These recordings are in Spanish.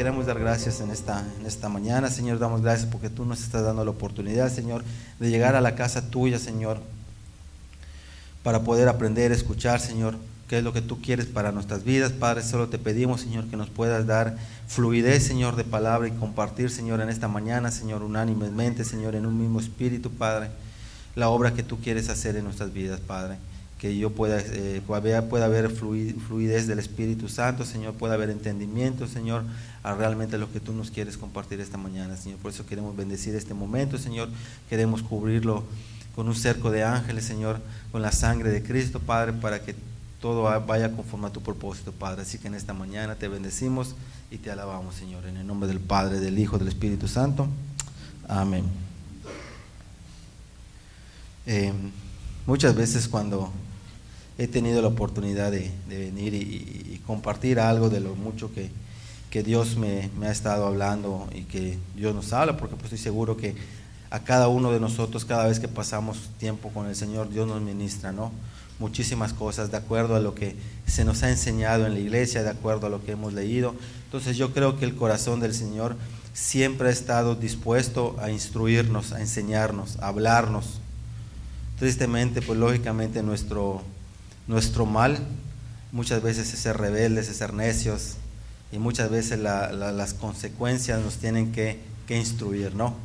queremos dar gracias en esta mañana, Señor. Damos gracias porque tú nos estás dando la oportunidad, Señor, de llegar a la casa tuya, Señor, para poder aprender, escuchar, Señor, qué es lo que tú quieres para nuestras vidas. Padre, solo te pedimos, Señor, que nos puedas dar fluidez, Señor, de palabra y compartir, Señor, en esta mañana, Señor, unánimemente, Señor, en un mismo espíritu, Padre, la obra que tú quieres hacer en nuestras vidas, Padre. Que yo pueda haber fluidez del Espíritu Santo, Señor, pueda haber entendimiento, Señor, a realmente lo que tú nos quieres compartir esta mañana, Señor. Por eso queremos bendecir este momento, Señor. Queremos cubrirlo con un cerco de ángeles, Señor, con la sangre de Cristo, Padre, para que todo vaya conforme a tu propósito, Padre. Así que en esta mañana te bendecimos y te alabamos, Señor, en el nombre del Padre, del Hijo, del Espíritu Santo. Amén. Muchas veces cuando he tenido la oportunidad de venir y compartir algo de lo mucho que Dios me ha estado hablando y que Dios nos habla, porque pues estoy seguro que a cada uno de nosotros, cada vez que pasamos tiempo con el Señor, Dios nos ministra, ¿no? Muchísimas cosas de acuerdo a lo que se nos ha enseñado en la iglesia, de acuerdo a lo que hemos leído. Entonces yo creo que el corazón del Señor siempre ha estado dispuesto a instruirnos, a enseñarnos, a hablarnos. Tristemente, pues lógicamente nuestro mal muchas veces es ser rebeldes, es ser necios, y muchas veces las consecuencias nos tienen que instruir, ¿no?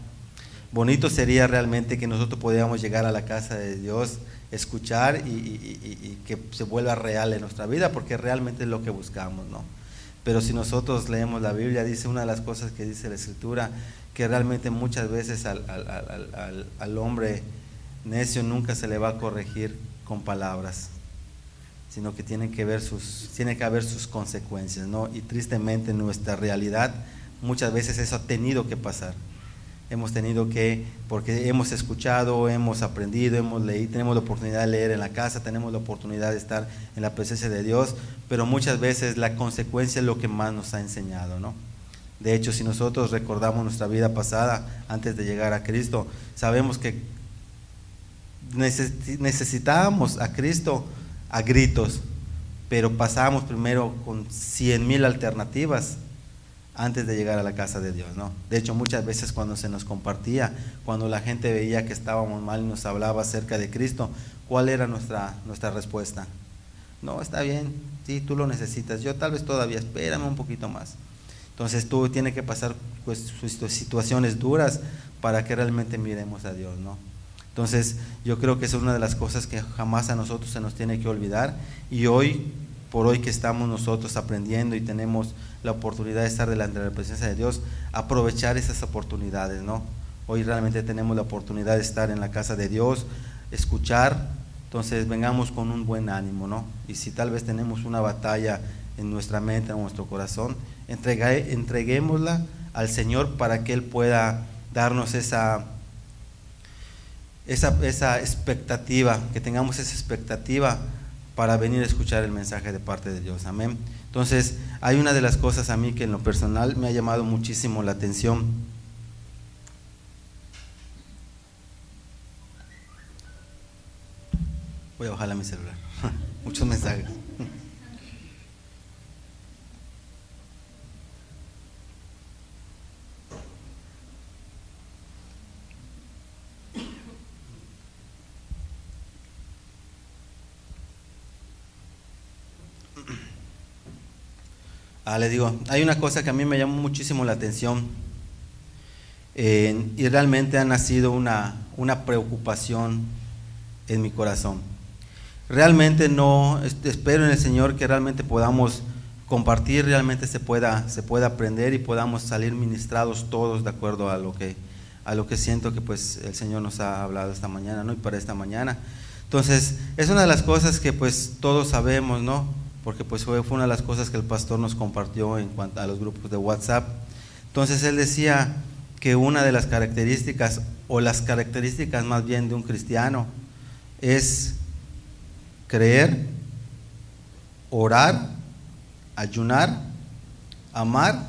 Bonito sería realmente que nosotros pudiéramos llegar a la casa de Dios, escuchar y que se vuelva real en nuestra vida, porque realmente es lo que buscamos, ¿no? Pero si nosotros leemos la Biblia, dice una de las cosas que dice la Escritura, que realmente muchas veces al hombre necio nunca se le va a corregir con palabras, sino que tiene que haber sus consecuencias, ¿no? Y tristemente en nuestra realidad muchas veces eso ha tenido que pasar. Hemos tenido que, porque hemos escuchado, hemos aprendido, hemos leído, tenemos la oportunidad de leer en la casa, tenemos la oportunidad de estar en la presencia de Dios, pero muchas veces la consecuencia es lo que más nos ha enseñado, ¿no? De hecho, si nosotros recordamos nuestra vida pasada antes de llegar a Cristo, sabemos que necesitábamos a Cristo a gritos, pero pasábamos primero con 100,000 alternativas antes de llegar a la casa de Dios, ¿no? De hecho, muchas veces cuando se nos compartía, cuando la gente veía que estábamos mal y nos hablaba acerca de Cristo, ¿cuál era nuestra respuesta? No, está bien, sí, tú lo necesitas, yo tal vez todavía, espérame un poquito más. Entonces tú tienes que pasar pues situaciones duras para que realmente miremos a Dios, ¿no? Entonces yo creo que es una de las cosas que jamás a nosotros se nos tiene que olvidar, y hoy por hoy que estamos nosotros aprendiendo y tenemos la oportunidad de estar delante de la presencia de Dios, aprovechar esas oportunidades, ¿no? Hoy realmente tenemos la oportunidad de estar en la casa de Dios, escuchar, entonces vengamos con un buen ánimo, ¿no? Y si tal vez tenemos una batalla en nuestra mente, en nuestro corazón, entreguémosla al Señor para que Él pueda darnos esa expectativa, que tengamos esa expectativa para venir a escuchar el mensaje de parte de Dios, amén. Entonces, hay una de las cosas a mí que en lo personal me ha llamado muchísimo la atención. Voy a bajarle a mi celular, muchos mensajes. Le digo, hay una cosa que a mí me llamó muchísimo la atención, y realmente ha nacido una preocupación en mi corazón. Realmente no, espero en el Señor que realmente podamos compartir, realmente se pueda aprender y podamos salir ministrados todos de acuerdo a lo que siento que pues el Señor nos ha hablado esta mañana, ¿no? Y para esta mañana. Entonces, es una de las cosas que pues todos sabemos, ¿no? Porque pues fue una de las cosas que el pastor nos compartió en cuanto a los grupos de WhatsApp. Entonces él decía que una de las características, o las características más bien de un cristiano, es creer, orar, ayunar, amar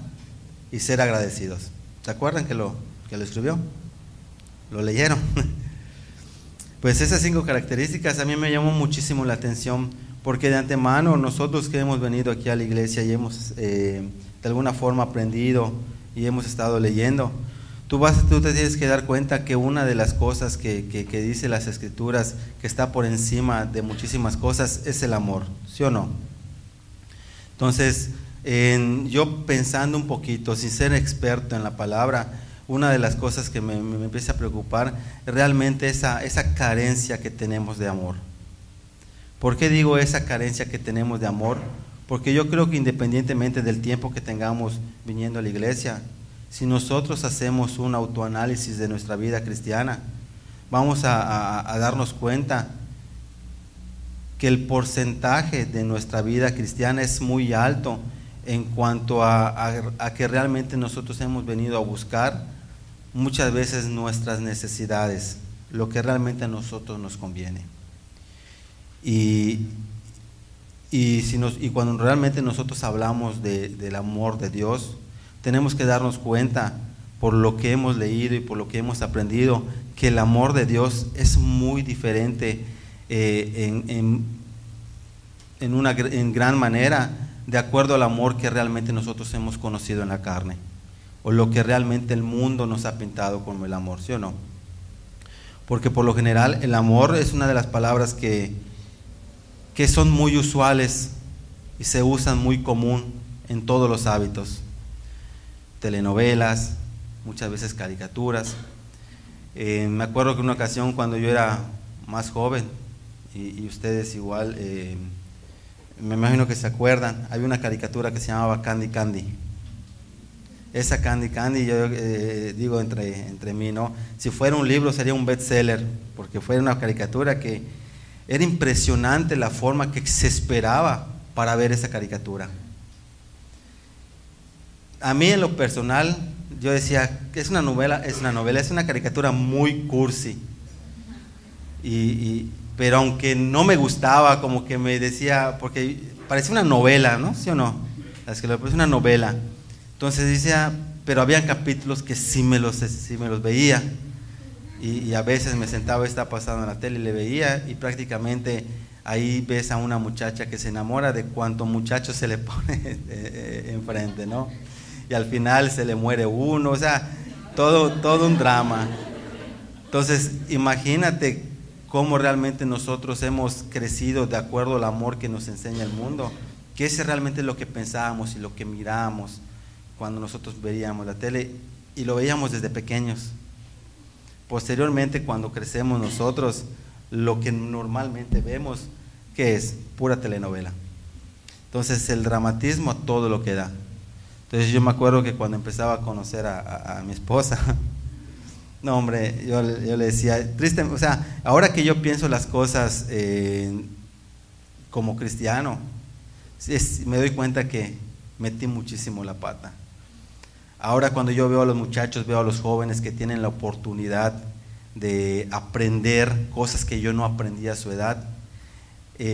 y ser agradecidos. ¿Se acuerdan que lo escribió? ¿Lo leyeron? Pues esas 5 características a mí me llamó muchísimo la atención, porque de antemano nosotros que hemos venido aquí a la iglesia y hemos de alguna forma aprendido y hemos estado leyendo, tú te tienes que dar cuenta que una de las cosas que dice las Escrituras, que está por encima de muchísimas cosas, es el amor, ¿sí o no? Entonces, yo pensando un poquito, sin ser experto en la palabra, una de las cosas que me empieza a preocupar es realmente esa carencia que tenemos de amor. ¿Por qué digo esa carencia que tenemos de amor? Porque yo creo que independientemente del tiempo que tengamos viniendo a la iglesia, si nosotros hacemos un autoanálisis de nuestra vida cristiana, vamos a darnos cuenta que el porcentaje de nuestra vida cristiana es muy alto en cuanto a que realmente nosotros hemos venido a buscar muchas veces nuestras necesidades, lo que realmente a nosotros nos conviene. Y cuando realmente nosotros hablamos del amor de Dios, tenemos que darnos cuenta, por lo que hemos leído y por lo que hemos aprendido, que el amor de Dios es muy diferente en gran manera, de acuerdo al amor que realmente nosotros hemos conocido en la carne, o lo que realmente el mundo nos ha pintado como el amor, ¿sí o no? Porque por lo general el amor es una de las palabras que son muy usuales y se usan muy común en todos los hábitos, telenovelas, muchas veces caricaturas. Me acuerdo que una ocasión cuando yo era más joven, y ustedes igual, me imagino que se acuerdan, había una caricatura que se llamaba Candy Candy. Esa Candy Candy, yo digo entre mí, ¿no? Si fuera un libro sería un bestseller, porque fue una caricatura que era impresionante la forma que se esperaba para ver esa caricatura. A mí en lo personal, yo decía que es una caricatura muy cursi, pero aunque no me gustaba, como que me decía, porque parecía una novela, ¿no? ¿Sí o no? Es que parecía una novela. Entonces decía, pero había capítulos que sí me los veía, y a veces me sentaba, estaba pasando en la tele y le veía, y prácticamente ahí ves a una muchacha que se enamora de cuánto muchacho se le pone enfrente, ¿no? Y al final se le muere uno, o sea, todo un drama. Entonces, imagínate cómo realmente nosotros hemos crecido de acuerdo al amor que nos enseña el mundo, que ese realmente es lo que pensábamos y lo que mirábamos cuando nosotros veíamos la tele, y lo veíamos desde pequeños. Posteriormente, cuando crecemos nosotros, lo que normalmente vemos, ¿qué es? Pura telenovela. Entonces el dramatismo a todo lo que da. Entonces yo me acuerdo que cuando empezaba a conocer a mi esposa, no hombre, yo le decía, triste, o sea, ahora que yo pienso las cosas como cristiano, me doy cuenta que metí muchísimo la pata. Ahora cuando yo veo a los muchachos, veo a los jóvenes que tienen la oportunidad de aprender cosas que yo no aprendí a su edad,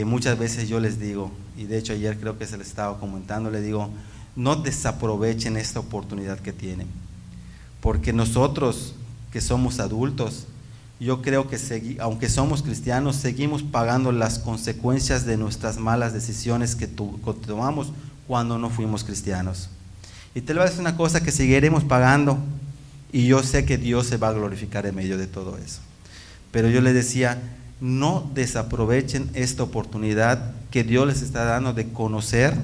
muchas veces yo les digo, y de hecho ayer creo que se les estaba comentando, les digo, no desaprovechen esta oportunidad que tienen, porque nosotros que somos adultos, yo creo que aunque somos cristianos, seguimos pagando las consecuencias de nuestras malas decisiones que tomamos cuando no fuimos cristianos. Y te lo voy a decir una cosa que seguiremos pagando, y yo sé que Dios se va a glorificar en medio de todo eso. Pero yo les decía, no desaprovechen esta oportunidad que Dios les está dando de conocer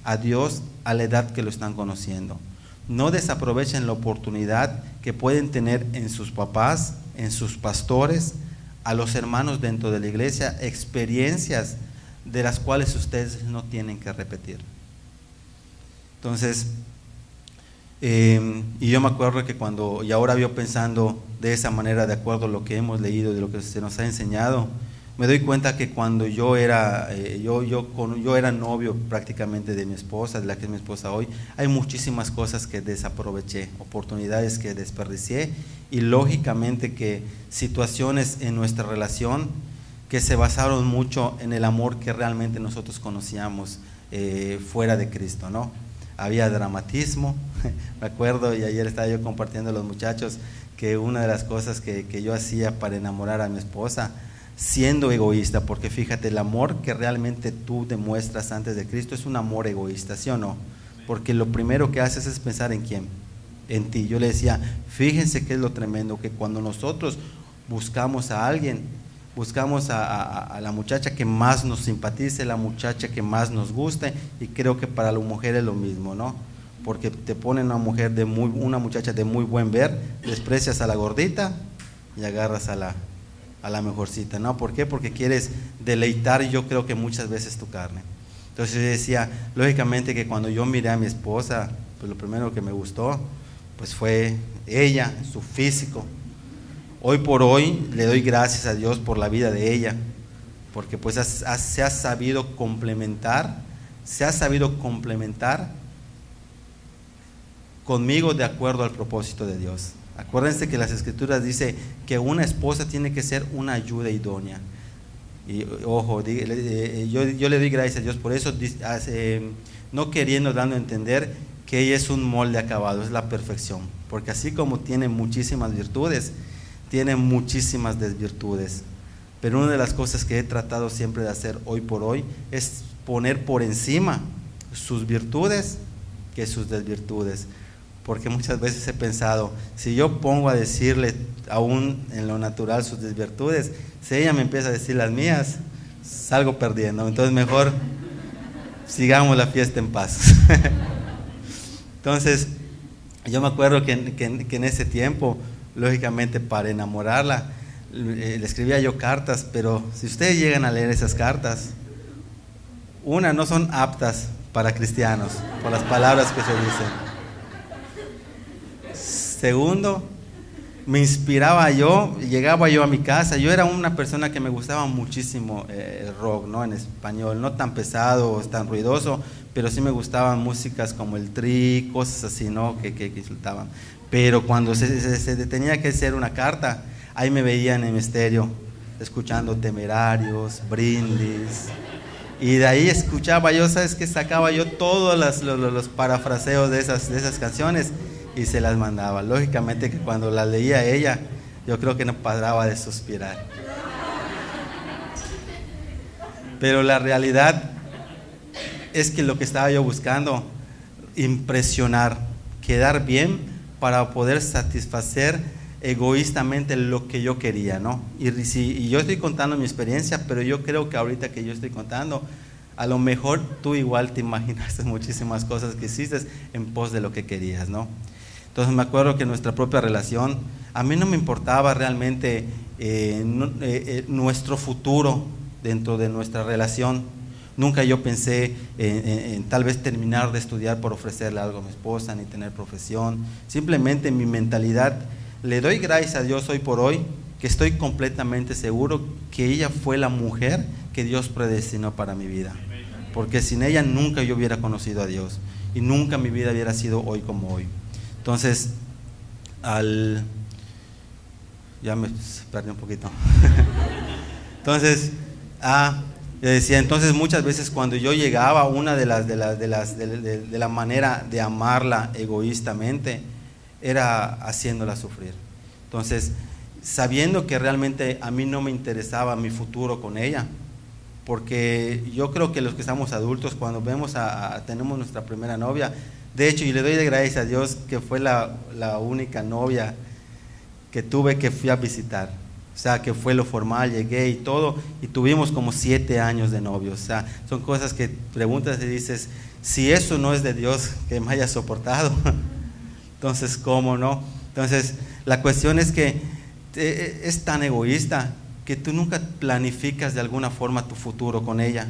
a Dios a la edad que lo están conociendo. No desaprovechen la oportunidad que pueden tener en sus papás, en sus pastores, a los hermanos dentro de la iglesia, experiencias de las cuales ustedes no tienen que repetir. Entonces, y yo me acuerdo que y ahora yo pensando de esa manera, de acuerdo a lo que hemos leído, de lo que se nos ha enseñado, me doy cuenta que cuando yo era novio prácticamente de mi esposa, de la que es mi esposa hoy, hay muchísimas cosas que desaproveché, oportunidades que desperdicié, y lógicamente que situaciones en nuestra relación que se basaron mucho en el amor que realmente nosotros conocíamos fuera de Cristo, ¿no? Había dramatismo, me acuerdo, y ayer estaba yo compartiendo a los muchachos que una de las cosas que yo hacía para enamorar a mi esposa, siendo egoísta, porque fíjate, el amor que realmente tú demuestras antes de Cristo es un amor egoísta, ¿sí o no? Porque lo primero que haces es pensar en quién, en ti. Yo le decía, fíjense qué es lo tremendo, que cuando nosotros buscamos a alguien, buscamos a la muchacha que más nos simpatice, la muchacha que más nos guste, y creo que para la mujer es lo mismo, ¿no? Porque te ponen una muchacha de muy buen ver, desprecias a la gordita y agarras a la mejorcita, ¿no? ¿Por qué? Porque quieres deleitar, yo creo que muchas veces, tu carne. Entonces yo decía, lógicamente que cuando yo miré a mi esposa, pues lo primero que me gustó, pues fue ella, su físico. Hoy por hoy le doy gracias a Dios por la vida de ella, porque pues se ha sabido complementar conmigo de acuerdo al propósito de Dios. Acuérdense que las Escrituras dice que una esposa tiene que ser una ayuda idónea. Y ojo, yo le doy gracias a Dios por eso, no queriendo, dando a entender que ella es un molde acabado, es la perfección, porque así como tiene muchísimas virtudes, tiene muchísimas desvirtudes. Pero una de las cosas que he tratado siempre de hacer hoy por hoy es poner por encima sus virtudes que sus desvirtudes. Porque muchas veces he pensado, si yo pongo a decirle aún en lo natural sus desvirtudes, si ella me empieza a decir las mías, salgo perdiendo. Entonces mejor sigamos la fiesta en paz. Entonces yo me acuerdo que en ese tiempo, lógicamente para enamorarla, le escribía yo cartas, pero si ustedes llegan a leer esas cartas, no son aptas para cristianos, por las palabras que se dicen. Segundo, me inspiraba llegaba yo a mi casa, yo era una persona que me gustaba muchísimo el rock, ¿no? En español, no tan pesado, tan ruidoso, pero sí me gustaban músicas como el Tri, cosas así, ¿no? Que insultaban. Pero cuando se tenía que hacer una carta, ahí me veían en estéreo, escuchando Temerarios, Brindis, y de ahí escuchaba yo, ¿sabes qué? Sacaba yo todos los parafraseos de esas canciones y se las mandaba. Lógicamente que cuando las leía ella, yo creo que no paraba de suspirar. Pero la realidad es que lo que estaba yo buscando, impresionar, quedar bien para poder satisfacer egoístamente lo que yo quería, ¿no? Y yo estoy contando mi experiencia, pero yo creo que ahorita que yo estoy contando, a lo mejor tú igual te imaginaste muchísimas cosas que hiciste en pos de lo que querías, ¿no? Entonces me acuerdo que nuestra propia relación, a mí no me importaba realmente nuestro futuro dentro de nuestra relación. Nunca yo pensé en tal vez terminar de estudiar por ofrecerle algo a mi esposa, ni tener profesión. Simplemente en mi mentalidad, le doy gracias a Dios hoy por hoy, que estoy completamente seguro que ella fue la mujer que Dios predestinó para mi vida. Porque sin ella nunca yo hubiera conocido a Dios y nunca mi vida hubiera sido hoy como hoy. Entonces, ya me perdí un poquito. Entonces, yo decía, entonces muchas veces cuando yo llegaba, una de la manera de amarla egoístamente era haciéndola sufrir. Entonces, sabiendo que realmente a mí no me interesaba mi futuro con ella, porque yo creo que los que estamos adultos, cuando tenemos nuestra primera novia, de hecho, y le doy de gracias a Dios que fue la única novia que tuve que fui a visitar. O sea, que fue lo formal, llegué y todo, y tuvimos como 7 años de novios. O sea, son cosas que preguntas y dices, si eso no es de Dios que me haya soportado, entonces, ¿cómo no? Entonces, la cuestión es que es tan egoísta que tú nunca planificas de alguna forma tu futuro con ella.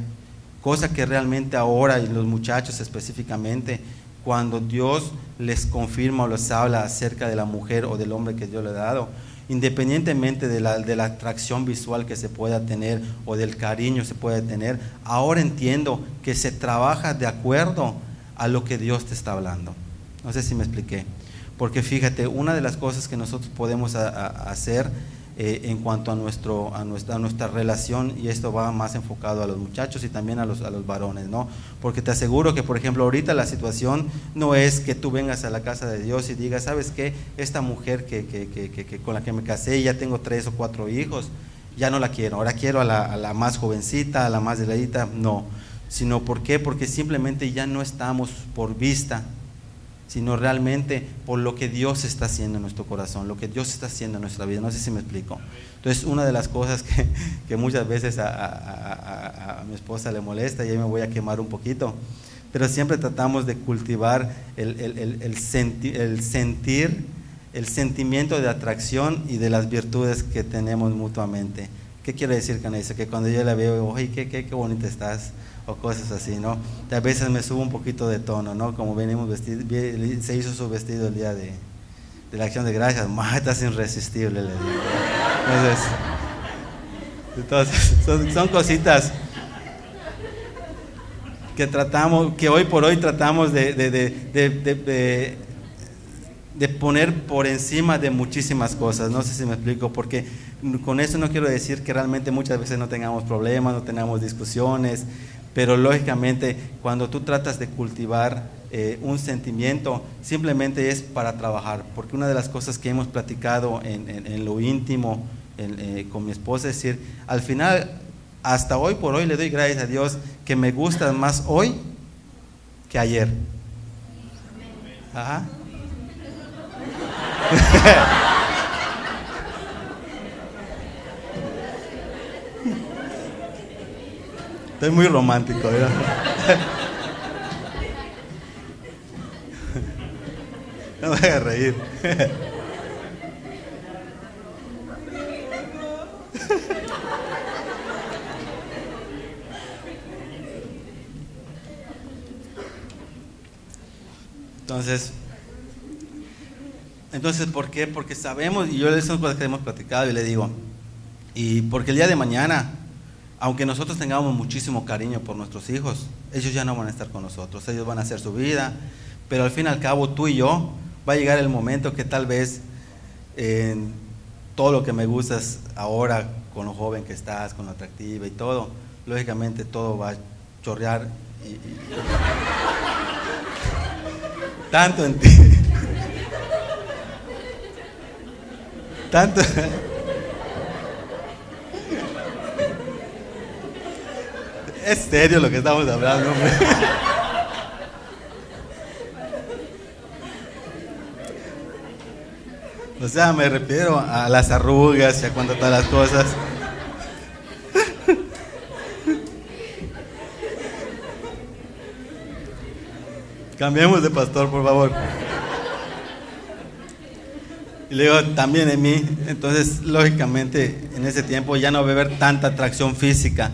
Cosa que realmente ahora, y los muchachos específicamente, cuando Dios les confirma o les habla acerca de la mujer o del hombre que Dios le ha dado, independientemente de la atracción visual que se pueda tener o del cariño que se pueda tener, ahora entiendo que se trabaja de acuerdo a lo que Dios te está hablando. No sé si me expliqué. Porque fíjate, una de las cosas que nosotros podemos hacer en cuanto a nuestra relación, y esto va más enfocado a los muchachos y también a los varones, ¿no? Porque te aseguro que, por ejemplo, ahorita la situación no es que tú vengas a la casa de Dios y digas, ¿sabes qué? Esta mujer que con la que me casé, ya tengo 3 o 4 hijos, ya no la quiero, ahora quiero a la más jovencita, a la más delgadita, no, sino ¿por qué? Porque simplemente ya no estamos por vista, sino realmente por lo que Dios está haciendo en nuestro corazón, lo que Dios está haciendo en nuestra vida. No sé si me explico. Entonces, una de las cosas que muchas veces a mi esposa le molesta, y ahí me voy a quemar un poquito, pero siempre tratamos de cultivar el sentir, el sentimiento de atracción y de las virtudes que tenemos mutuamente. ¿Qué quiere decir con eso? Que cuando yo la veo, oye, qué bonita estás, o cosas así, ¿no? A veces me subo un poquito de tono, ¿no? Como venimos vestidos, se hizo su vestido el día de la Acción de Gracias, estás irresistible, le digo. Entonces son cositas que tratamos, que hoy por hoy tratamos de poner por encima de muchísimas cosas. No sé si me explico, porque con eso no quiero decir que realmente muchas veces no tengamos problemas, no tengamos discusiones, pero lógicamente cuando tú tratas de cultivar un sentimiento, simplemente es para trabajar, porque una de las cosas que hemos platicado en lo íntimo con mi esposa es decir, al final, hasta hoy por hoy le doy gracias a Dios que me gusta más hoy que ayer. Ajá. Estoy muy romántico, ¿verdad? No me hagas reír. Entonces, ¿por qué? Porque sabemos, y yo son cosas que hemos platicado y le digo, y porque el día de mañana, aunque nosotros tengamos muchísimo cariño por nuestros hijos, ellos ya no van a estar con nosotros, ellos van a hacer su vida, pero al fin y al cabo tú y yo, va a llegar el momento que tal vez todo lo que me gustas ahora, con lo joven que estás, con lo atractiva y todo, lógicamente todo va a chorrear tanto en ti, tanto. Es serio lo que estamos hablando, hombre. O sea, me refiero a las arrugas y a cuanto todas las cosas. Cambiemos de pastor, por favor. Y le digo, también en mí. Entonces, lógicamente, en ese tiempo ya no va a haber tanta atracción física,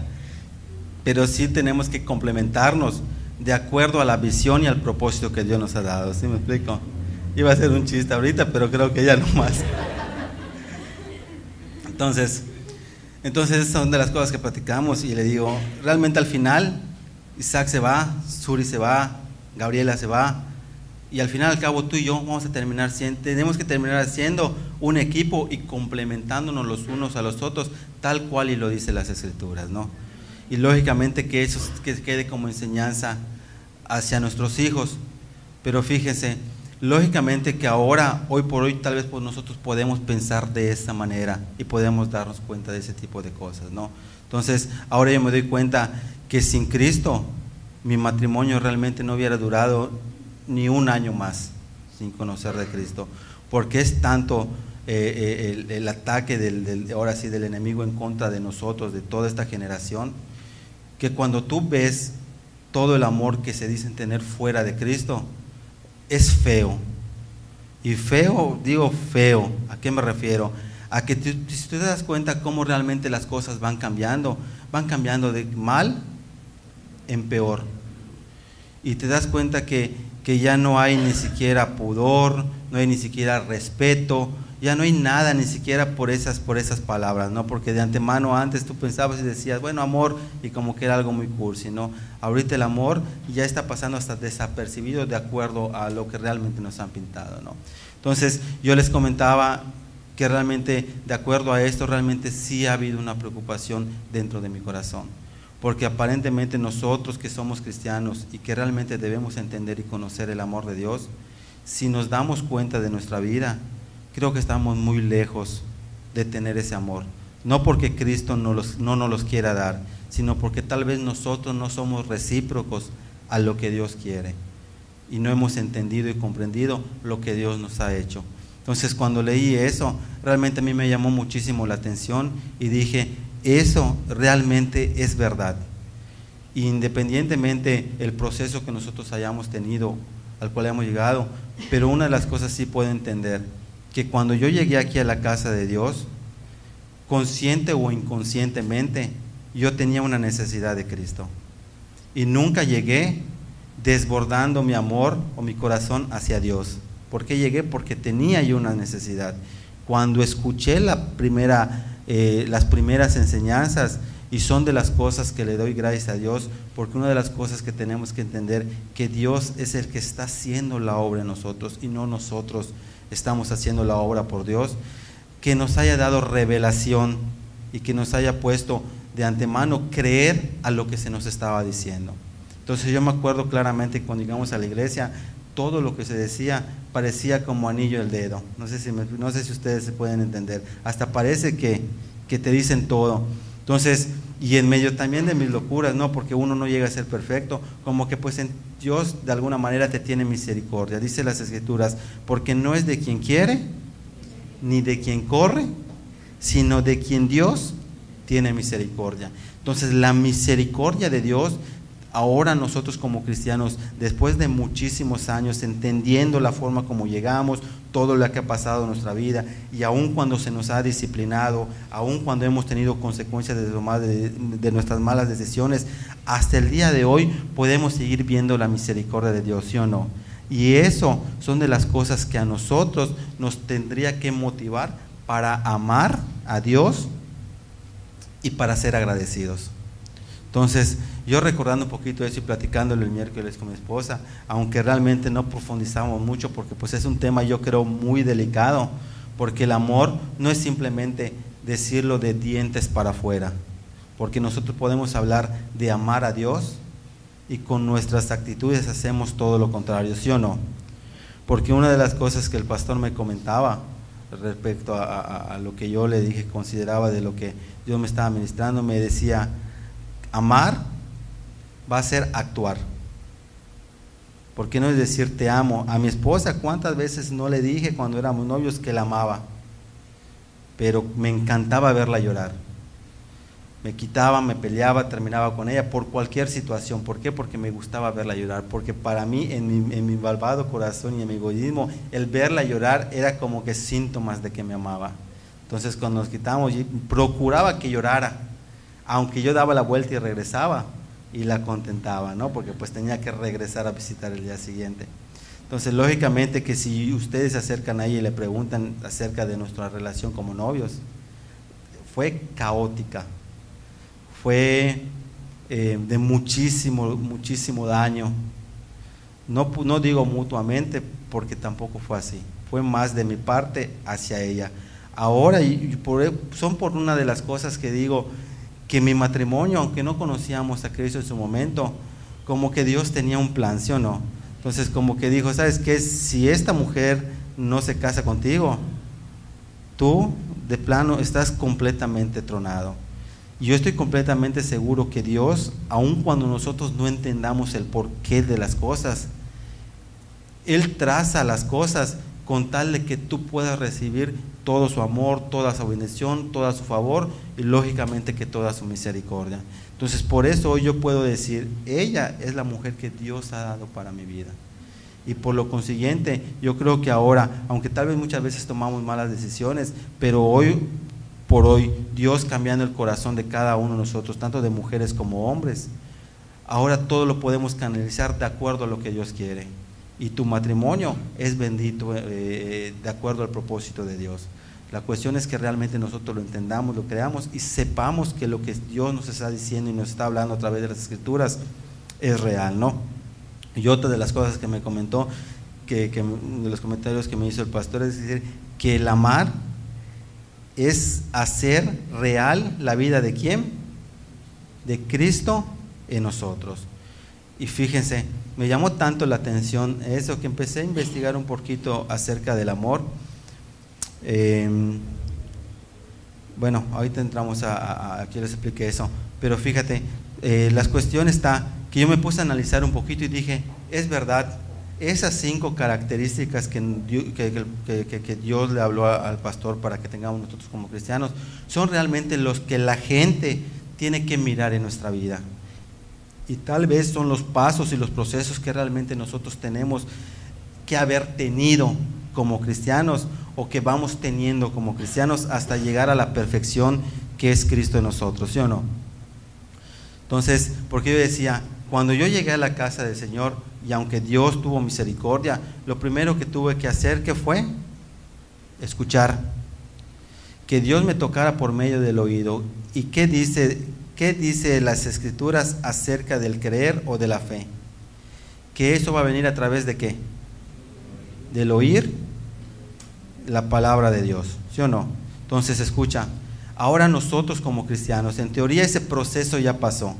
pero sí tenemos que complementarnos de acuerdo a la visión y al propósito que Dios nos ha dado. ¿Sí me explico? Iba a ser un chiste ahorita, pero creo que ya no más. Entonces esas son de las cosas que platicamos y le digo, realmente al final Isaac se va, Suri se va, Gabriela se va, y al final al cabo tú y yo vamos a terminar tenemos que terminar siendo un equipo y complementándonos los unos a los otros, tal cual y lo dice las Escrituras, ¿no? Y lógicamente que eso que quede como enseñanza hacia nuestros hijos. Pero fíjense, lógicamente que ahora, hoy por hoy, tal vez pues nosotros podemos pensar de esa manera y podemos darnos cuenta de ese tipo de cosas, ¿no? Entonces, ahora yo me doy cuenta que sin Cristo, mi matrimonio realmente no hubiera durado ni un año más sin conocer de Cristo, porque es tanto el ataque ahora sí del enemigo en contra de nosotros, de toda esta generación, que cuando tú ves todo el amor que se dicen tener fuera de Cristo, es feo. Y feo, digo feo, ¿a qué me refiero? A que si tú te das cuenta cómo realmente las cosas van cambiando de mal en peor. Y te das cuenta que ya no hay ni siquiera pudor, no hay ni siquiera respeto, ya no hay nada ni siquiera por esas palabras, ¿no? Porque de antemano antes tú pensabas y decías, bueno, amor, y como que era algo muy cursi, ¿no? Ahorita el amor ya está pasando hasta desapercibido de acuerdo a lo que realmente nos han pintado, ¿no? Entonces yo les comentaba que realmente de acuerdo a esto realmente sí ha habido una preocupación dentro de mi corazón, porque aparentemente nosotros que somos cristianos y que realmente debemos entender y conocer el amor de Dios, si nos damos cuenta de nuestra vida, creo que estamos muy lejos de tener ese amor. No porque Cristo no nos los quiera dar, sino porque tal vez nosotros no somos recíprocos a lo que Dios quiere y no hemos entendido y comprendido lo que Dios nos ha hecho. Entonces, cuando leí eso, realmente a mí me llamó muchísimo la atención y dije, eso realmente es verdad. Independientemente el proceso que nosotros hayamos tenido, al cual hemos llegado, pero una de las cosas sí puedo entender, que cuando yo llegué aquí a la casa de Dios, consciente o inconscientemente, yo tenía una necesidad de Cristo. Y nunca llegué desbordando mi amor o mi corazón hacia Dios. ¿Por qué llegué? Porque tenía yo una necesidad. Cuando escuché las primeras enseñanzas, y son de las cosas que le doy gracias a Dios, porque una de las cosas que tenemos que entender, que Dios es el que está haciendo la obra en nosotros, y no nosotros estamos haciendo la obra por Dios, que nos haya dado revelación, y que nos haya puesto de antemano creer a lo que se nos estaba diciendo. Entonces yo me acuerdo claramente cuando llegamos a la iglesia, todo lo que se decía parecía como anillo al dedo. No sé si ustedes se pueden entender. Hasta parece que te dicen todo. Entonces, y en medio también de mis locuras, ¿no? Porque uno no llega a ser perfecto, como que pues Dios de alguna manera te tiene misericordia. Dice las Escrituras, porque no es de quien quiere, ni de quien corre, sino de quien Dios tiene misericordia. Entonces, la misericordia de Dios, ahora nosotros como cristianos, después de muchísimos años, entendiendo la forma como llegamos, todo lo que ha pasado en nuestra vida, y aun cuando se nos ha disciplinado, aun cuando hemos tenido consecuencias de nuestras malas decisiones, hasta el día de hoy podemos seguir viendo la misericordia de Dios, ¿sí o no? Y eso son de las cosas que a nosotros nos tendría que motivar para amar a Dios y para ser agradecidos. Entonces, yo recordando un poquito eso y platicándolo el miércoles con mi esposa, aunque realmente no profundizamos mucho, porque pues es un tema yo creo muy delicado, porque el amor no es simplemente decirlo de dientes para afuera, porque nosotros podemos hablar de amar a Dios y con nuestras actitudes hacemos todo lo contrario, ¿sí o no? Porque una de las cosas que el pastor me comentaba respecto a lo que yo le dije, consideraba de lo que Dios me estaba ministrando, me decía, amar va a ser actuar. ¿Por qué no es decir te amo? A mi esposa, ¿cuántas veces no le dije cuando éramos novios que la amaba? Pero me encantaba verla llorar. Me quitaba, me peleaba, terminaba con ella por cualquier situación. ¿Por qué? Porque me gustaba verla llorar. Porque para mí, en mi malvado corazón y en mi egoísmo, el verla llorar era como que síntomas de que me amaba. Entonces cuando nos quitábamos, procuraba que llorara, aunque yo daba la vuelta y regresaba y la contentaba, ¿no? Porque pues tenía que regresar a visitar el día siguiente. Entonces, lógicamente que si ustedes se acercan a ella y le preguntan acerca de nuestra relación como novios, fue caótica, fue de muchísimo daño. No digo mutuamente, porque tampoco fue así, fue más de mi parte hacia ella. Ahora, son por una de las cosas que digo, que mi matrimonio, aunque no conocíamos a Cristo en su momento, como que Dios tenía un plan, ¿sí o no? Entonces como que dijo, ¿sabes qué? Si esta mujer no se casa contigo, tú de plano estás completamente tronado. Y yo estoy completamente seguro que Dios, aun cuando nosotros no entendamos el porqué de las cosas, Él traza las cosas con tal de que tú puedas recibir todo su amor, toda su bendición, todo su favor y lógicamente que toda su misericordia. Entonces por eso hoy yo puedo decir, ella es la mujer que Dios ha dado para mi vida. Y por lo consiguiente, yo creo que ahora, aunque tal vez muchas veces tomamos malas decisiones, pero hoy por hoy, Dios cambiando el corazón de cada uno de nosotros, tanto de mujeres como hombres, ahora todo lo podemos canalizar de acuerdo a lo que Dios quiere. Y tu matrimonio es bendito de acuerdo al propósito de Dios. La cuestión es que realmente nosotros lo entendamos, lo creamos y sepamos que lo que Dios nos está diciendo y nos está hablando a través de las Escrituras es real, ¿no? Y otra de las cosas que me comentó, de los comentarios que me hizo el pastor, es decir, que el amar es hacer real la vida de ¿quién? De Cristo en nosotros. Y fíjense, me llamó tanto la atención eso que empecé a investigar un poquito acerca del amor. Bueno, ahorita entramos aquí les expliqué eso, pero fíjate, la cuestión está que yo me puse a analizar un poquito y dije, es verdad, esas 5 características que Dios le habló al pastor para que tengamos nosotros como cristianos, son realmente los que la gente tiene que mirar en nuestra vida. Y tal vez son los pasos y los procesos que realmente nosotros tenemos que haber tenido como cristianos, o que vamos teniendo como cristianos hasta llegar a la perfección que es Cristo en nosotros, ¿sí o no? Entonces, porque yo decía, cuando yo llegué a la casa del Señor, y aunque Dios tuvo misericordia, lo primero que tuve que hacer, ¿qué fue? Escuchar. Que Dios me tocara por medio del oído. ¿Y qué dice las Escrituras acerca del creer o de la fe? Que eso va a venir a través de ¿qué? Del oír la palabra de Dios, ¿sí o no? Entonces escucha, ahora nosotros como cristianos, en teoría ese proceso ya pasó,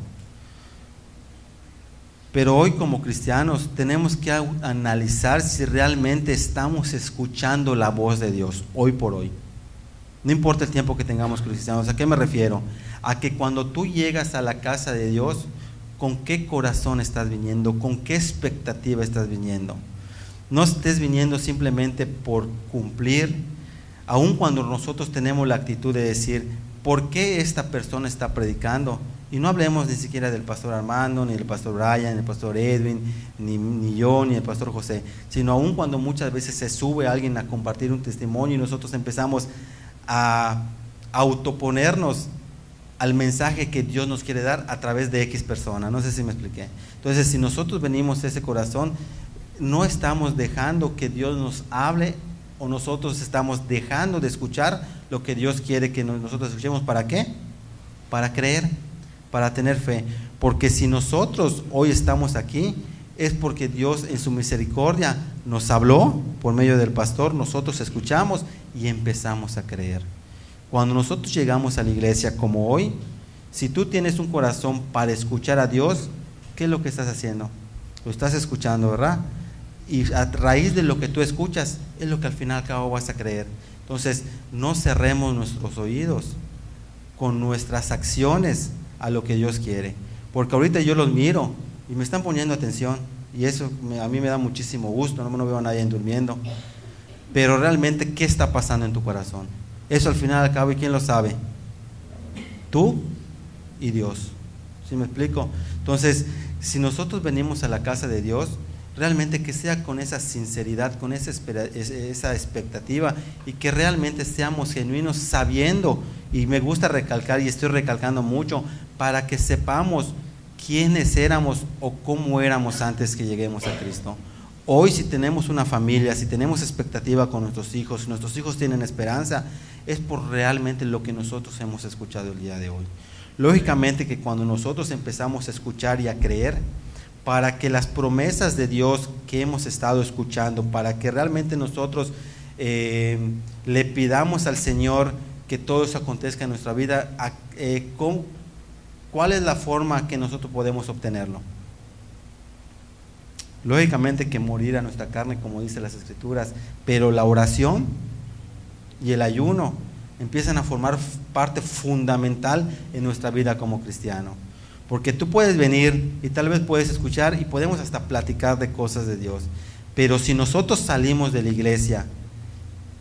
pero hoy como cristianos tenemos que analizar si realmente estamos escuchando la voz de Dios, hoy por hoy. No importa el tiempo que tengamos cristianos. ¿A qué me refiero? A que cuando tú llegas a la casa de Dios, ¿con qué corazón estás viniendo? ¿Con qué expectativa estás viniendo? No estés viniendo simplemente por cumplir, aun cuando nosotros tenemos la actitud de decir, ¿por qué esta persona está predicando? Y no hablemos ni siquiera del pastor Armando, ni del pastor Brian, ni el pastor Edwin, ni yo, ni el pastor José, sino aun cuando muchas veces se sube alguien a compartir un testimonio y nosotros empezamos a autoponernos al mensaje que Dios nos quiere dar a través de X persona. No sé si me expliqué. Entonces, si nosotros venimos a ese corazón, no estamos dejando que Dios nos hable, o nosotros estamos dejando de escuchar lo que Dios quiere que nosotros escuchemos. ¿Para qué? Para creer, para tener fe. Porque si nosotros hoy estamos aquí, es porque Dios en su misericordia nos habló por medio del pastor, nosotros escuchamos y empezamos a creer. Cuando nosotros llegamos a la iglesia como hoy, si tú tienes un corazón para escuchar a Dios, ¿qué es lo que estás haciendo? Lo estás escuchando, ¿verdad? Y a raíz de lo que tú escuchas, es lo que al final y al cabo vas a creer. Entonces, no cerremos nuestros oídos con nuestras acciones a lo que Dios quiere. Porque ahorita yo los miro y me están poniendo atención, y eso a mí me da muchísimo gusto, no veo a nadie durmiendo. Pero realmente, ¿qué está pasando en tu corazón? Eso al final y al cabo, ¿y quién lo sabe? Tú y Dios. ¿Sí me explico? Entonces, si nosotros venimos a la casa de Dios, realmente que sea con esa sinceridad, con esa expectativa, y que realmente seamos genuinos sabiendo, y me gusta recalcar y estoy recalcando mucho, para que sepamos quiénes éramos o cómo éramos antes que lleguemos a Cristo. Hoy, si tenemos una familia, si tenemos expectativa con nuestros hijos tienen esperanza, es por realmente lo que nosotros hemos escuchado el día de hoy. Lógicamente que cuando nosotros empezamos a escuchar y a creer, para que las promesas de Dios que hemos estado escuchando, para que realmente nosotros le pidamos al Señor que todo eso acontezca en nuestra vida, ¿cuál es la forma que nosotros podemos obtenerlo? Lógicamente que morir a nuestra carne, como dice las Escrituras, pero la oración y el ayuno empiezan a formar parte fundamental en nuestra vida como cristiano. Porque tú puedes venir y tal vez puedes escuchar y podemos hasta platicar de cosas de Dios, pero si nosotros salimos de la iglesia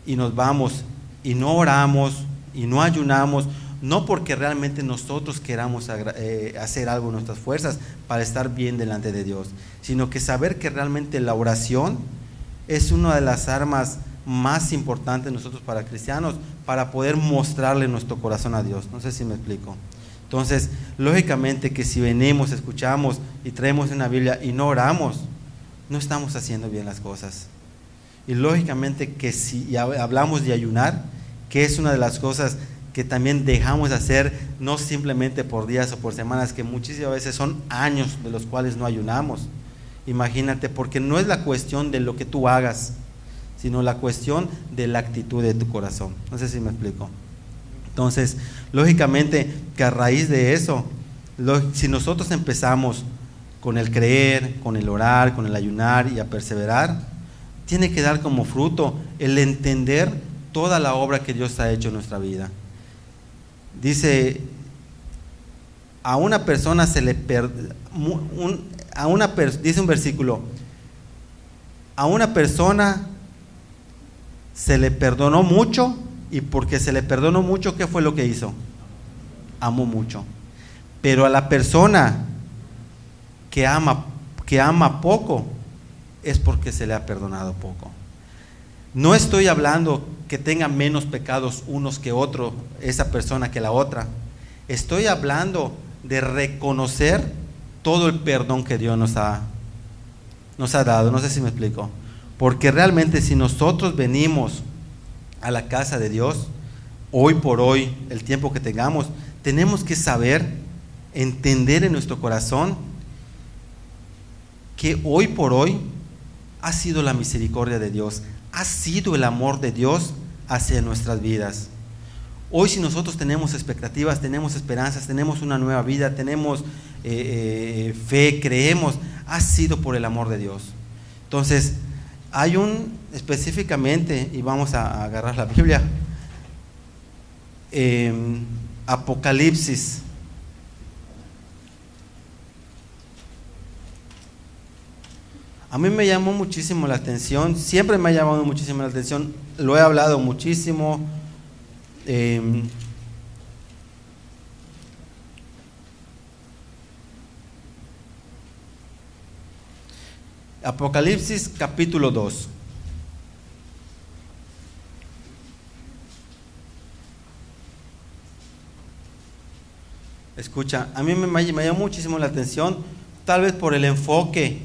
y nos vamos y no oramos y no ayunamos, no porque realmente nosotros queramos hacer algo en nuestras fuerzas para estar bien delante de Dios, sino que saber que realmente la oración es una de las armas más importantes nosotros para cristianos, para poder mostrarle nuestro corazón a Dios. No sé si me explico. Entonces, lógicamente que si venimos, escuchamos y traemos una Biblia y no oramos, no estamos haciendo bien las cosas. Y lógicamente que si hablamos de ayunar, que es una de las cosas que también dejamos de hacer, no simplemente por días o por semanas, que muchísimas veces son años de los cuales no ayunamos. Imagínate, porque no es la cuestión de lo que tú hagas, sino la cuestión de la actitud de tu corazón. No sé si me explico. Entonces, lógicamente que a raíz de eso, si nosotros empezamos con el creer, con el orar, con el ayunar y a perseverar, tiene que dar como fruto el entender toda la obra que Dios ha hecho en nuestra vida. Dice, a una persona se le dice un versículo, a una persona se le perdonó mucho, y porque se le perdonó mucho, ¿qué fue lo que hizo? Amó mucho. Pero a la persona que ama poco, es porque se le ha perdonado poco. No estoy hablando que tenga menos pecados unos que otros, esa persona que la otra. Estoy hablando de reconocer todo el perdón que Dios nos ha dado. No sé si me explico. Porque realmente si nosotros venimos a la casa de Dios, hoy por hoy, el tiempo que tengamos, tenemos que saber, entender en nuestro corazón que hoy por hoy ha sido la misericordia de Dios, ha sido el amor de Dios hacia nuestras vidas. Hoy, si nosotros tenemos expectativas, tenemos esperanzas, tenemos una nueva vida, tenemos fe, creemos, ha sido por el amor de Dios. Entonces, hay específicamente, y vamos a agarrar la Biblia, Apocalipsis. A mí me llamó muchísimo la atención, siempre me ha llamado muchísimo la atención, lo he hablado muchísimo. Apocalipsis capítulo 2. Escucha, a mí me llamó muchísimo la atención, tal vez por el enfoque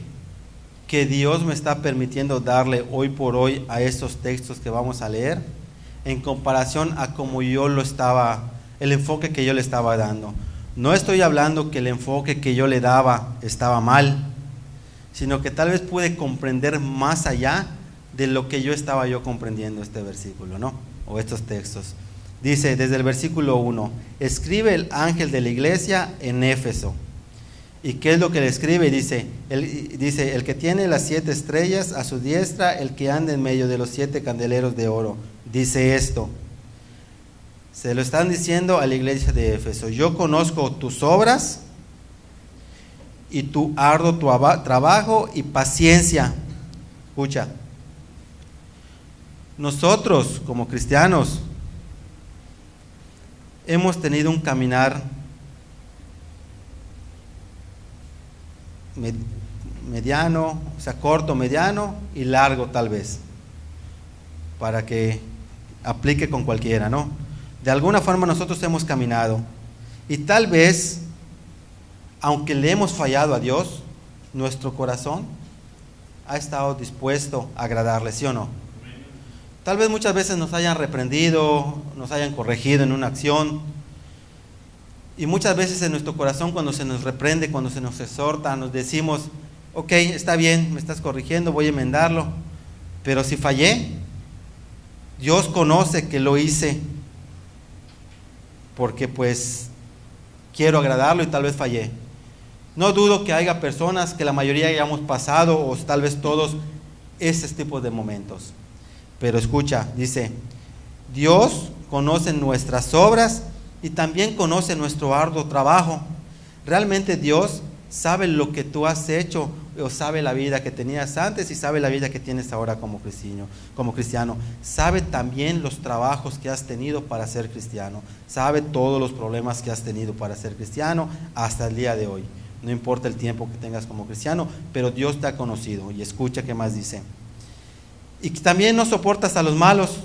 que Dios me está permitiendo darle hoy por hoy a estos textos que vamos a leer, en comparación a como el enfoque que yo le estaba dando. No estoy hablando que el enfoque que yo le daba estaba mal, sino que tal vez pude comprender más allá de lo que yo comprendiendo este versículo, ¿no? O estos textos. Dice desde el versículo 1, escribe el ángel de la iglesia en Éfeso. ¿Y qué es lo que le escribe? Dice, el que tiene las 7 estrellas a su diestra, el que anda en medio de los 7 candeleros de oro, dice esto. Se lo están diciendo a la iglesia de Éfeso: yo conozco tus obras y tu arduo trabajo y paciencia. Escucha, nosotros como cristianos hemos tenido un caminar mediano, o sea, corto, mediano y largo tal vez, para que aplique con cualquiera, ¿no? De alguna forma nosotros hemos caminado, y tal vez, aunque le hemos fallado a Dios, nuestro corazón ha estado dispuesto a agradarle, ¿sí o no? Tal vez muchas veces nos hayan reprendido, nos hayan corregido en una acción, y muchas veces en nuestro corazón, cuando se nos reprende, cuando se nos exhorta, nos decimos: ok, está bien, me estás corrigiendo, voy a enmendarlo, pero si fallé, Dios conoce que lo hice porque pues quiero agradarlo y tal vez fallé. No dudo que haya personas, que la mayoría hayamos pasado, o tal vez todos, ese tipo de momentos. Pero escucha, dice, Dios conoce nuestras obras y también conoce nuestro arduo trabajo. Realmente Dios sabe lo que tú has hecho, o sabe la vida que tenías antes y sabe la vida que tienes ahora como cristiano. Sabe también los trabajos que has tenido para ser cristiano. Sabe todos los problemas que has tenido para ser cristiano hasta el día de hoy. No importa el tiempo que tengas como cristiano, pero Dios te ha conocido. Y escucha qué más dice. Y también no soportas a los malos,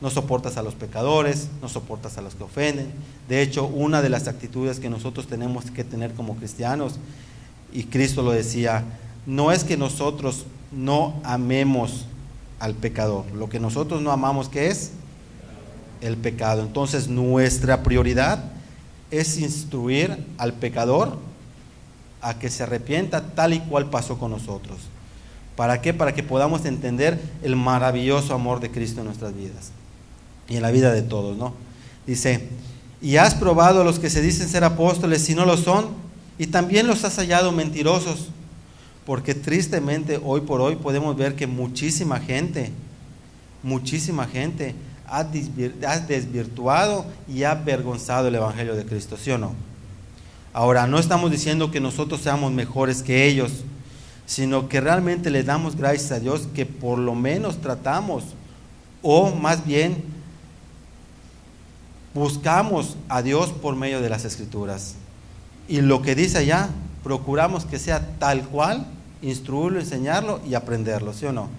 no soportas a los pecadores, no soportas a los que ofenden. De hecho, una de las actitudes que nosotros tenemos que tener como cristianos, y Cristo lo decía, no es que nosotros no amemos al pecador. Lo que nosotros no amamos, ¿qué es? El pecado. Entonces nuestra prioridad es instruir al pecador a que se arrepienta, tal y cual pasó con nosotros. ¿Para qué? Para que podamos entender el maravilloso amor de Cristo en nuestras vidas y en la vida de todos, ¿no? Dice, y has probado a los que se dicen ser apóstoles y no lo son, y también los has hallado mentirosos, porque tristemente hoy por hoy podemos ver que muchísima gente has desvirtuado y has avergonzado el Evangelio de Cristo, ¿sí o no? Ahora, no estamos diciendo que nosotros seamos mejores que ellos, sino que realmente le damos gracias a Dios que por lo menos tratamos, o más bien buscamos a Dios por medio de las Escrituras. Y lo que dice allá, procuramos que sea tal cual, instruirlo, enseñarlo y aprenderlo, ¿sí o no?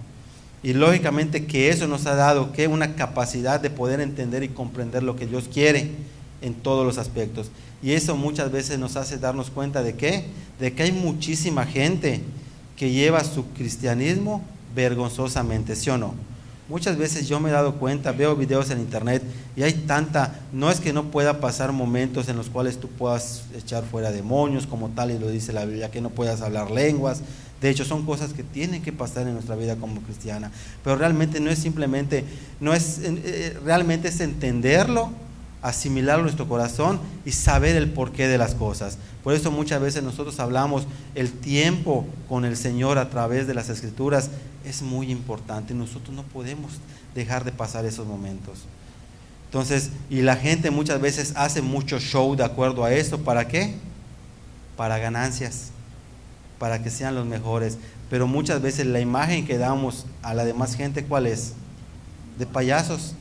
Y lógicamente que eso nos ha dado que una capacidad de poder entender y comprender lo que Dios quiere en todos los aspectos. Y eso muchas veces nos hace darnos cuenta de ¿qué? De que hay muchísima gente que lleva su cristianismo vergonzosamente, ¿sí o no? Muchas veces yo me he dado cuenta, veo videos en internet y hay tanta, no es que no pueda pasar momentos en los cuales tú puedas echar fuera demonios como tal, y lo dice la Biblia, que no puedas hablar lenguas. De hecho son cosas que tienen que pasar en nuestra vida como cristiana, pero realmente no es simplemente, realmente es entenderlo, asimilarlo en nuestro corazón y saber el porqué de las cosas. Por eso muchas veces nosotros hablamos, el tiempo con el Señor a través de las Escrituras es muy importante. Nosotros no podemos dejar de pasar esos momentos. Entonces, y la gente muchas veces hace mucho show de acuerdo a eso. ¿Para qué? Para ganancias, para que sean los mejores. Pero muchas veces la imagen que damos a la demás gente, ¿cuál es? De payasos.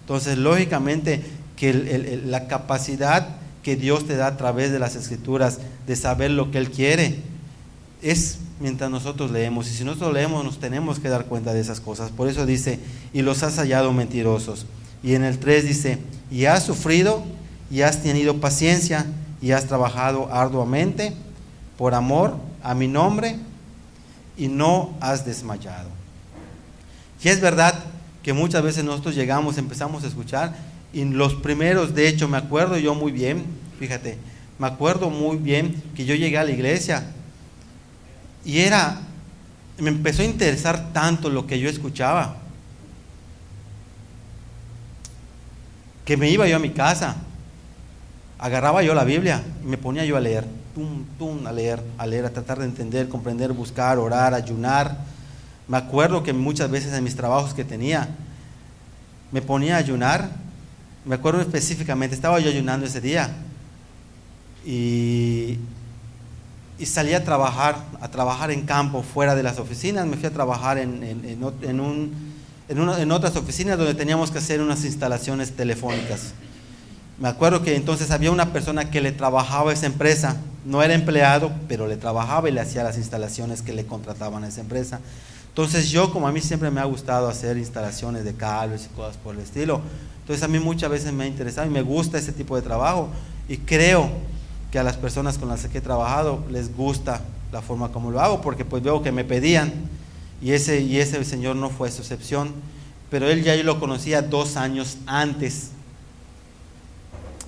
Entonces, lógicamente que la capacidad que Dios te da a través de las Escrituras de saber lo que Él quiere es mientras nosotros leemos, y si nosotros leemos nos tenemos que dar cuenta de esas cosas. Por eso dice, y los has hallado mentirosos. Y en el 3 dice, y has sufrido y has tenido paciencia y has trabajado arduamente por amor a mi nombre y no has desmayado. Y es verdad que muchas veces nosotros empezamos a escuchar, y los primeros, de hecho, me acuerdo yo muy bien, fíjate, me acuerdo muy bien que yo llegué a la iglesia y me empezó a interesar tanto lo que yo escuchaba, que me iba yo a mi casa, agarraba yo la Biblia y me ponía yo a leer, a leer, a tratar de entender, comprender, buscar, orar, ayunar. Me acuerdo que muchas veces en mis trabajos que tenía, me ponía a ayunar. Me acuerdo específicamente, estaba yo ayunando ese día y salí a trabajar en campo, fuera de las oficinas. Me fui a trabajar en otras oficinas donde teníamos que hacer unas instalaciones telefónicas. Me acuerdo que entonces había una persona que le trabajaba a esa empresa, no era empleado, pero le trabajaba y le hacía las instalaciones que le contrataban a esa empresa. Entonces yo, como a mí siempre me ha gustado hacer instalaciones de cables y cosas por el estilo, entonces a mí muchas veces me ha interesado y me gusta ese tipo de trabajo, y creo que a las personas con las que he trabajado les gusta la forma como lo hago, porque pues veo que me pedían, y ese señor no fue su excepción, pero él ya yo lo conocía 2 años antes,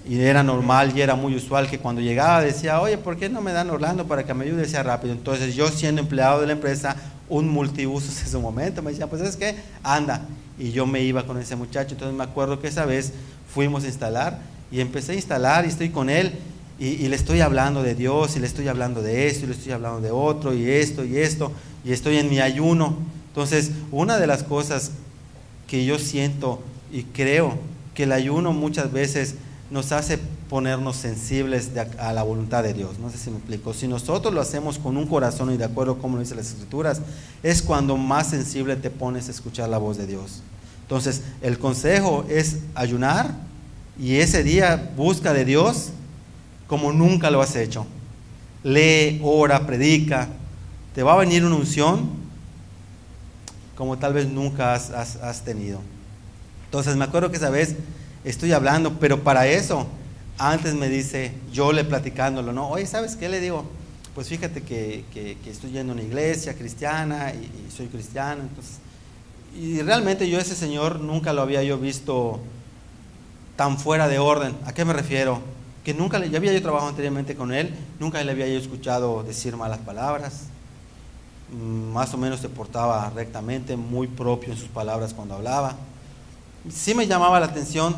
y era normal y era muy usual que cuando llegaba decía, oye, ¿por qué no me dan Orlando para que me ayude sea rápido? Entonces yo, siendo empleado de la empresa, un multiusos en su momento, me decía, pues ¿sabes qué? Anda. Y yo me iba con ese muchacho. Entonces me acuerdo que esa vez fuimos a instalar y empecé a instalar y estoy con él y le estoy hablando de Dios y le estoy hablando de esto y le estoy hablando de otro y esto y estoy en mi ayuno. Entonces una de las cosas que yo siento y creo que el ayuno muchas veces nos hace ponernos sensibles a la voluntad de Dios. No sé si me explico. Si nosotros lo hacemos con un corazón y de acuerdo como lo dicen las Escrituras, es cuando más sensible te pones a escuchar la voz de Dios. Entonces el consejo es ayunar, y ese día busca de Dios como nunca lo has hecho. Lee, ora, predica. Te va a venir una unción como tal vez nunca has tenido. Entonces me acuerdo que esa vez estoy hablando, pero para eso antes me dice, yo le platicándolo, ¿no? Oye, ¿sabes qué? Le digo, pues fíjate que estoy yendo a una iglesia cristiana y soy cristiano. Entonces, y realmente yo ese señor nunca lo había yo visto tan fuera de orden. ¿A qué me refiero? Que nunca, ya había yo trabajado anteriormente con él, nunca le había yo escuchado decir malas palabras, más o menos se portaba rectamente, muy propio en sus palabras cuando hablaba. Sí me llamaba la atención,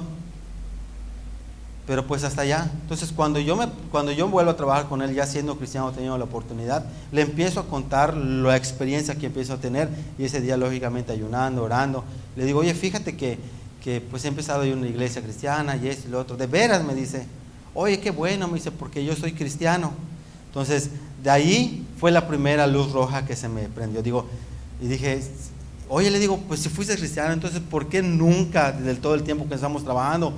pero pues hasta allá. Entonces cuando yo vuelvo a trabajar con él, ya siendo cristiano, teniendo la oportunidad, le empiezo a contar la experiencia que empiezo a tener, y ese día lógicamente ayunando, orando, le digo, oye, fíjate que que pues he empezado a ir a una iglesia cristiana y esto y lo otro. De veras, me dice, oye, qué bueno, me dice, porque yo soy cristiano. Entonces, de ahí fue la primera luz roja que se me prendió. Y dije, oye, le digo, pues si fuiste cristiano, entonces ¿por qué nunca, desde todo el tiempo que estamos trabajando,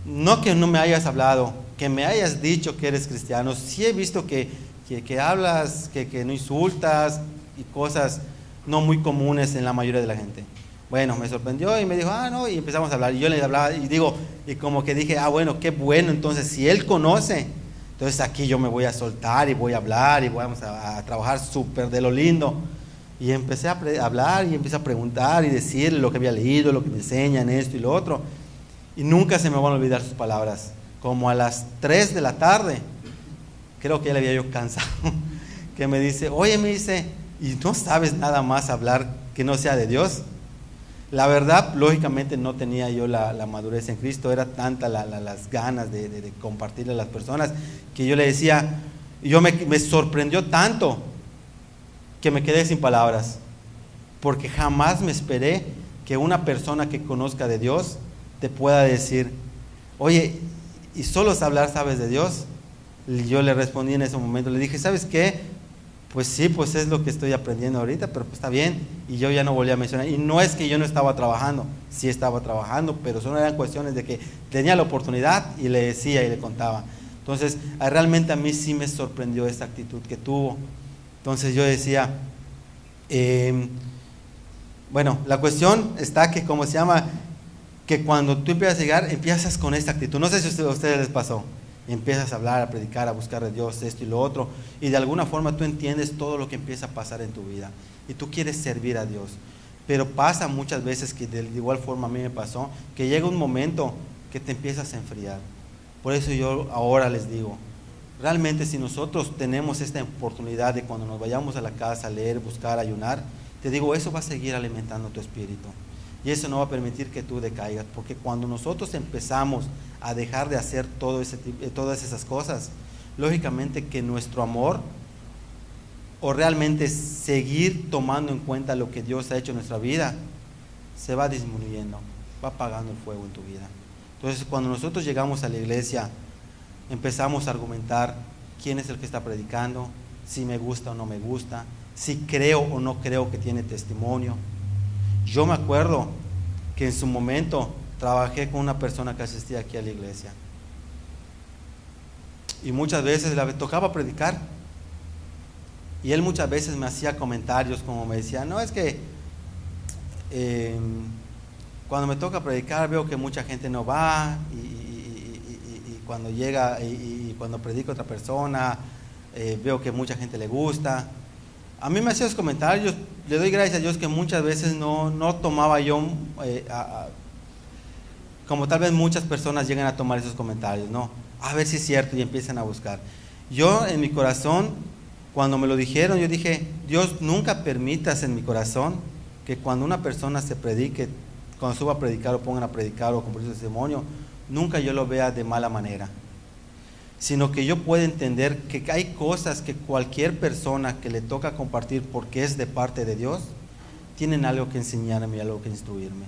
no que no me hayas hablado, que me hayas dicho que eres cristiano? Sí he visto que hablas, que no insultas y cosas no muy comunes en la mayoría de la gente. Bueno, me sorprendió y me dijo, no, y empezamos a hablar. Y yo le hablaba y como que dije, bueno, qué bueno, entonces si él conoce, entonces aquí yo me voy a soltar y voy a hablar y vamos a trabajar súper de lo lindo. Y empecé a hablar y empecé a preguntar y decirle lo que había leído, lo que me enseñan, esto y lo otro. Y nunca se me van a olvidar sus palabras. Como a las 3 de la tarde, creo que ya le había yo cansado, que me dice, oye, me dice, ¿y no sabes nada más hablar que no sea de Dios? La verdad, lógicamente no tenía yo la madurez en Cristo, era tanta las ganas de compartirle a las personas, que yo le decía, y yo me sorprendió tanto, que me quedé sin palabras, porque jamás me esperé que una persona que conozca de Dios te pueda decir, oye, ¿y solo hablar sabes de Dios? Y yo le respondí en ese momento, le dije, ¿sabes qué? Pues sí, pues es lo que estoy aprendiendo ahorita, pero pues está bien. Y yo ya no volví a mencionar. Y no es que yo no estaba trabajando, sí estaba trabajando, pero solo eran cuestiones de que tenía la oportunidad y le decía y le contaba. Entonces, realmente a mí sí me sorprendió esta actitud que tuvo. Entonces yo decía, bueno, la cuestión está que, ¿cómo se llama? Que cuando tú empiezas a llegar, empiezas con esta actitud. No sé si a ustedes les pasó. Empiezas a hablar, a predicar, a buscar a Dios, esto y lo otro, y de alguna forma tú entiendes todo lo que empieza a pasar en tu vida y tú quieres servir a Dios, pero pasa muchas veces que de igual forma a mí me pasó, que llega un momento que te empiezas a enfriar. Por eso yo ahora les digo, realmente si nosotros tenemos esta oportunidad de cuando nos vayamos a la casa a leer, buscar, ayunar, te digo, eso va a seguir alimentando tu espíritu. Y eso no va a permitir que tú decaigas, porque cuando nosotros empezamos a dejar de hacer todas esas cosas, lógicamente que nuestro amor, o realmente seguir tomando en cuenta lo que Dios ha hecho en nuestra vida, se va disminuyendo, va apagando el fuego en tu vida. Entonces, cuando nosotros llegamos a la iglesia, empezamos a argumentar quién es el que está predicando, si me gusta o no me gusta, si creo o no creo que tiene testimonio. Yo me acuerdo que en su momento trabajé con una persona que asistía aquí a la iglesia y muchas veces le tocaba predicar y él muchas veces me hacía comentarios como me decía, no, es que cuando me toca predicar veo que mucha gente no va y cuando llega y cuando predica otra persona veo que mucha gente le gusta. A mí me hacía esos comentarios, le doy gracias a Dios que muchas veces no tomaba yo, como tal vez muchas personas llegan a tomar esos comentarios, no, a ver si es cierto y empiezan a buscar. Yo en mi corazón, cuando me lo dijeron, yo dije, Dios, nunca permitas en mi corazón que cuando una persona se predique, cuando suba a predicar o pongan a predicar o compartir su testimonio, nunca yo lo vea de mala manera, sino que yo pueda entender que hay cosas que cualquier persona que le toca compartir porque es de parte de Dios, tienen algo que enseñarme y algo que instruirme.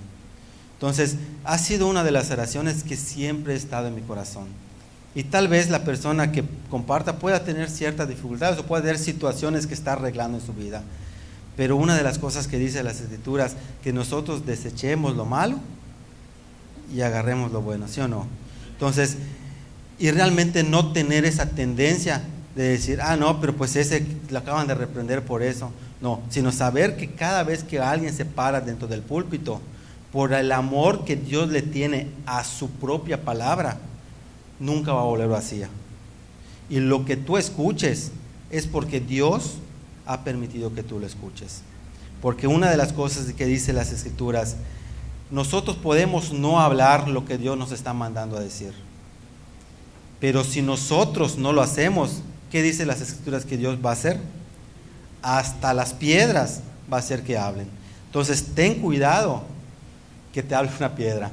Entonces, ha sido una de las oraciones que siempre ha estado en mi corazón. Y tal vez la persona que comparta pueda tener ciertas dificultades o pueda tener situaciones que está arreglando en su vida. Pero una de las cosas que dice las Escrituras, que nosotros desechemos lo malo y agarremos lo bueno, ¿sí o no? Entonces, y realmente no tener esa tendencia de decir, no, pero pues ese lo acaban de reprender por eso. No, sino saber que cada vez que alguien se para dentro del púlpito, por el amor que Dios le tiene a su propia palabra, nunca va a volver vacía. Y lo que tú escuches es porque Dios ha permitido que tú lo escuches. Porque una de las cosas que dice las Escrituras, nosotros podemos no hablar lo que Dios nos está mandando a decir. Pero si nosotros no lo hacemos, ¿qué dice las Escrituras que Dios va a hacer? Hasta las piedras va a hacer que hablen. Entonces ten cuidado que te hable una piedra,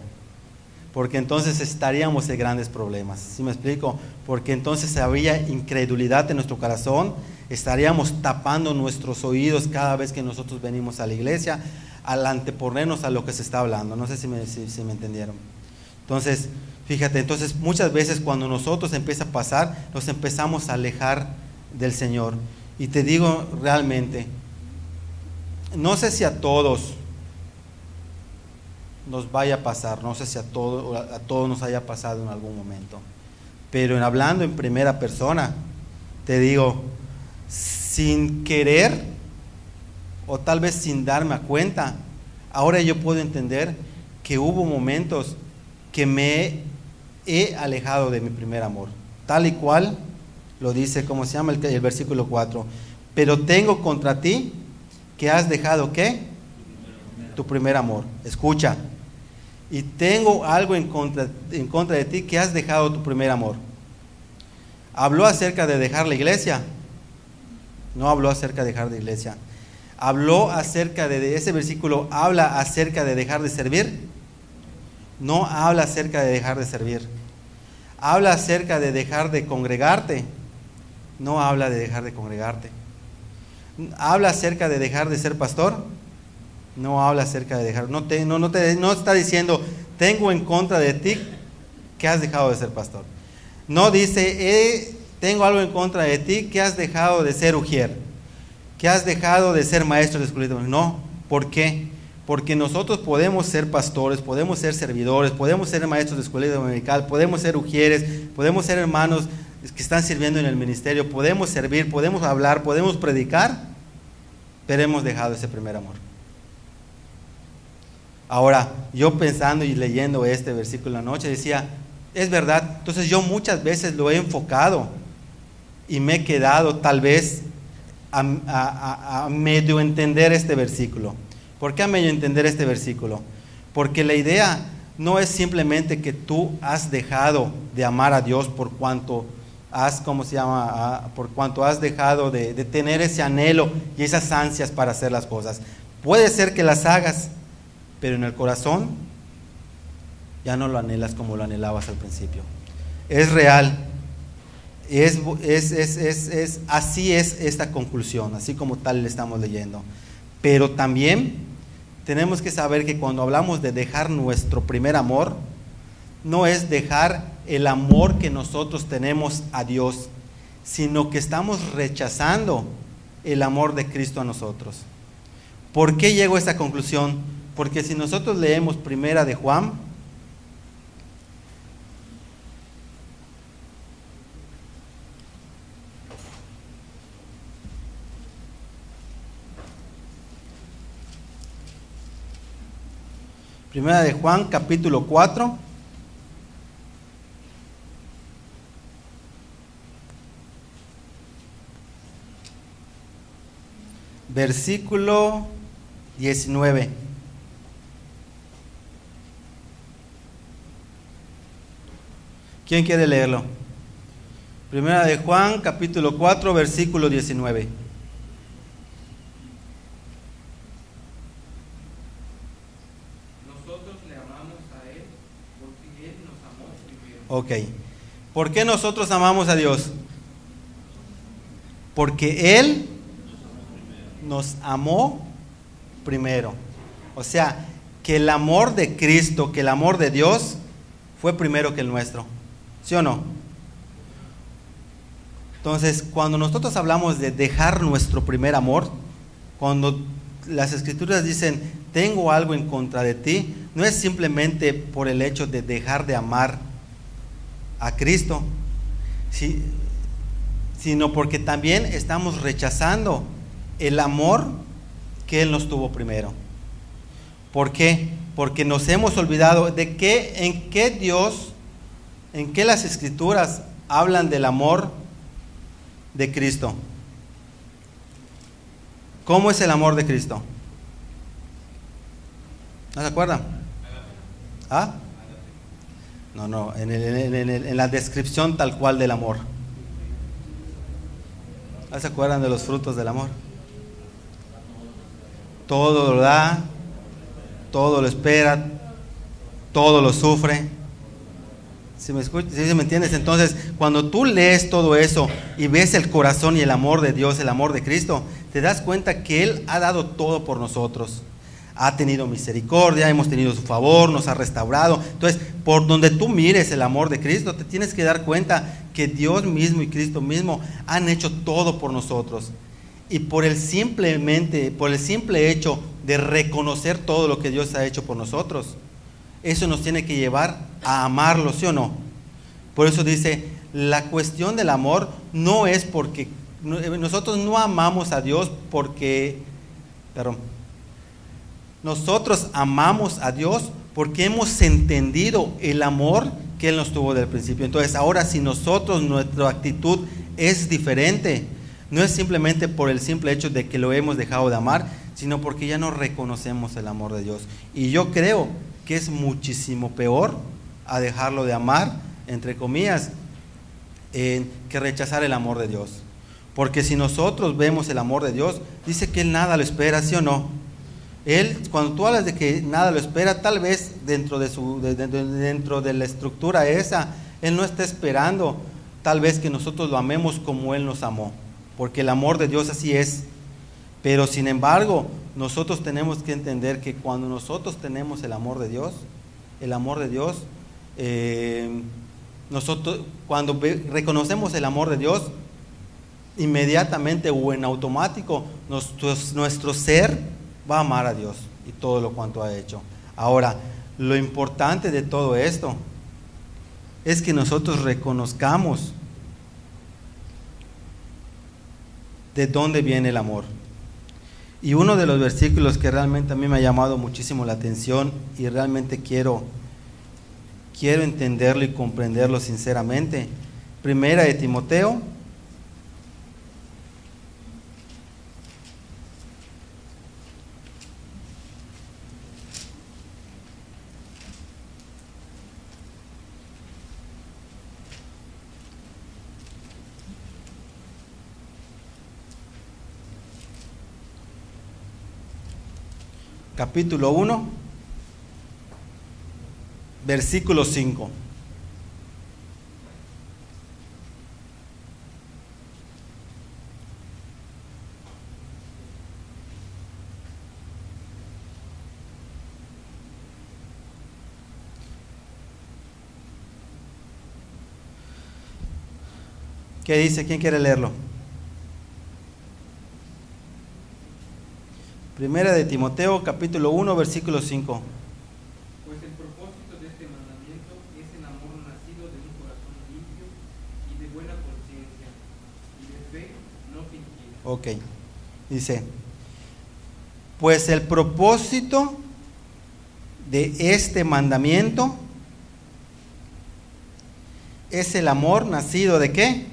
porque entonces estaríamos en grandes problemas. ¿Sí me explico? Porque entonces habría incredulidad en nuestro corazón, estaríamos tapando nuestros oídos cada vez que nosotros venimos a la iglesia, al anteponernos a lo que se está hablando. No sé si me entendieron. Entonces, fíjate, entonces muchas veces cuando nosotros empieza a pasar, nos empezamos a alejar del Señor. Y te digo realmente, no sé si a todos nos vaya a pasar, no sé si a todos nos haya pasado en algún momento, pero hablando en primera persona, te digo, sin querer o tal vez sin darme cuenta, ahora yo puedo entender que hubo momentos que me he alejado de mi primer amor, tal y cual lo dice, ¿cómo se llama? El versículo 4. Pero tengo contra ti que has dejado, ¿qué? Tu primer amor. Escucha. Y tengo algo en contra de ti, que has dejado tu primer amor. ¿Habló acerca de dejar la iglesia? No habló acerca de dejar la iglesia. ¿Habló acerca de ese versículo? ¿Habla acerca de dejar de servir? No habla acerca de dejar de servir. ¿Habla acerca de dejar de congregarte? No habla de dejar de congregarte. ¿Habla acerca de dejar de ser pastor? No habla acerca de dejar. No está diciendo, tengo en contra de ti que has dejado de ser pastor. No dice, tengo algo en contra de ti que has dejado de ser ujier, que has dejado de ser maestro de escuela. No, ¿por qué? Porque nosotros podemos ser pastores, podemos ser servidores, podemos ser maestros de escuela dominical, podemos ser ujieres, podemos ser hermanos que están sirviendo en el ministerio, podemos servir, podemos hablar, podemos predicar, pero hemos dejado ese primer amor. Ahora, yo pensando y leyendo este versículo en la noche, decía, es verdad, entonces yo muchas veces lo he enfocado y me he quedado tal vez a medio entender este versículo. ¿Por qué a medio entender este versículo? Porque la idea no es simplemente que tú has dejado de amar a Dios por cuanto por cuanto has dejado de tener ese anhelo y esas ansias para hacer las cosas. Puede ser que las hagas, pero en el corazón ya no lo anhelas como lo anhelabas al principio. Es real. Así es esta conclusión, así como tal le estamos leyendo. Pero también tenemos que saber que cuando hablamos de dejar nuestro primer amor, no es dejar el amor que nosotros tenemos a Dios, sino que estamos rechazando el amor de Cristo a nosotros. ¿Por qué llego a esta conclusión? Porque si nosotros leemos Primera de Juan, Primera de Juan, capítulo 4, versículo 19. ¿Quién quiere leerlo? Primera de Juan, capítulo 4, versículo 19. Nosotros le amamos a Él porque Él nos amó primero. Ok. ¿Por qué nosotros amamos a Dios? Porque Él nos amó primero. O sea, que el amor de Cristo, que el amor de Dios fue primero que el nuestro. ¿Sí o no? Entonces, cuando nosotros hablamos de dejar nuestro primer amor, cuando las Escrituras dicen, tengo algo en contra de ti, no es simplemente por el hecho de dejar de amar a Cristo, sino porque también estamos rechazando el amor que Él nos tuvo primero. ¿Por qué? Porque nos hemos olvidado de en qué las Escrituras hablan del amor de Cristo. ¿Cómo es el amor de Cristo? ¿No se acuerdan? ¿Ah? No, en la descripción tal cual del amor. ¿No se acuerdan de los frutos del amor? Todo lo da, todo lo espera, todo lo sufre. ¿Sí me escuchas? ¿Sí me entiendes? Entonces, cuando tú lees todo eso y ves el corazón y el amor de Dios, el amor de Cristo, te das cuenta que Él ha dado todo por nosotros. ha tenido misericordia, hemos tenido su favor, nos ha restaurado. Entonces, por donde tú mires el amor de Cristo, te tienes que dar cuenta que Dios mismo y Cristo mismo han hecho todo por nosotros. Y por el simple hecho de reconocer todo lo que Dios ha hecho por nosotros, eso nos tiene que llevar a amarlo, ¿sí o no? Por eso dice, la cuestión del amor no es porque nosotros no amamos a Dios nosotros amamos a Dios porque hemos entendido el amor que Él nos tuvo desde el principio. Entonces ahora, si nuestra actitud es diferente, no es simplemente por el simple hecho de que lo hemos dejado de amar, sino porque ya no reconocemos el amor de Dios. Y yo creo que es muchísimo peor a dejarlo de amar, entre comillas, que rechazar el amor de Dios. Porque si nosotros vemos el amor de Dios, dice que Él nada lo espera, ¿sí o no? Él, cuando tú hablas de que nada lo espera, tal vez dentro de la estructura esa, Él no está esperando tal vez que nosotros lo amemos como Él nos amó, porque el amor de Dios así es. Pero sin embargo, nosotros tenemos que entender que cuando nosotros tenemos el amor de Dios, nosotros cuando reconocemos el amor de Dios, inmediatamente o en automático, nuestro ser va a amar a Dios y todo lo cuanto ha hecho. Ahora, lo importante de todo esto es que nosotros reconozcamos de dónde viene el amor. Y uno de los versículos que realmente a mí me ha llamado muchísimo la atención y realmente quiero entenderlo y comprenderlo sinceramente, Primera de Timoteo, capítulo 1, versículo 5. ¿Qué dice? ¿Quién quiere leerlo? Primera de Timoteo, capítulo 1, versículo 5. Pues el propósito de este mandamiento es el amor nacido de un corazón limpio y de buena conciencia y de fe no fingida. Ok, dice, pues el propósito de este mandamiento es el amor nacido ¿de qué?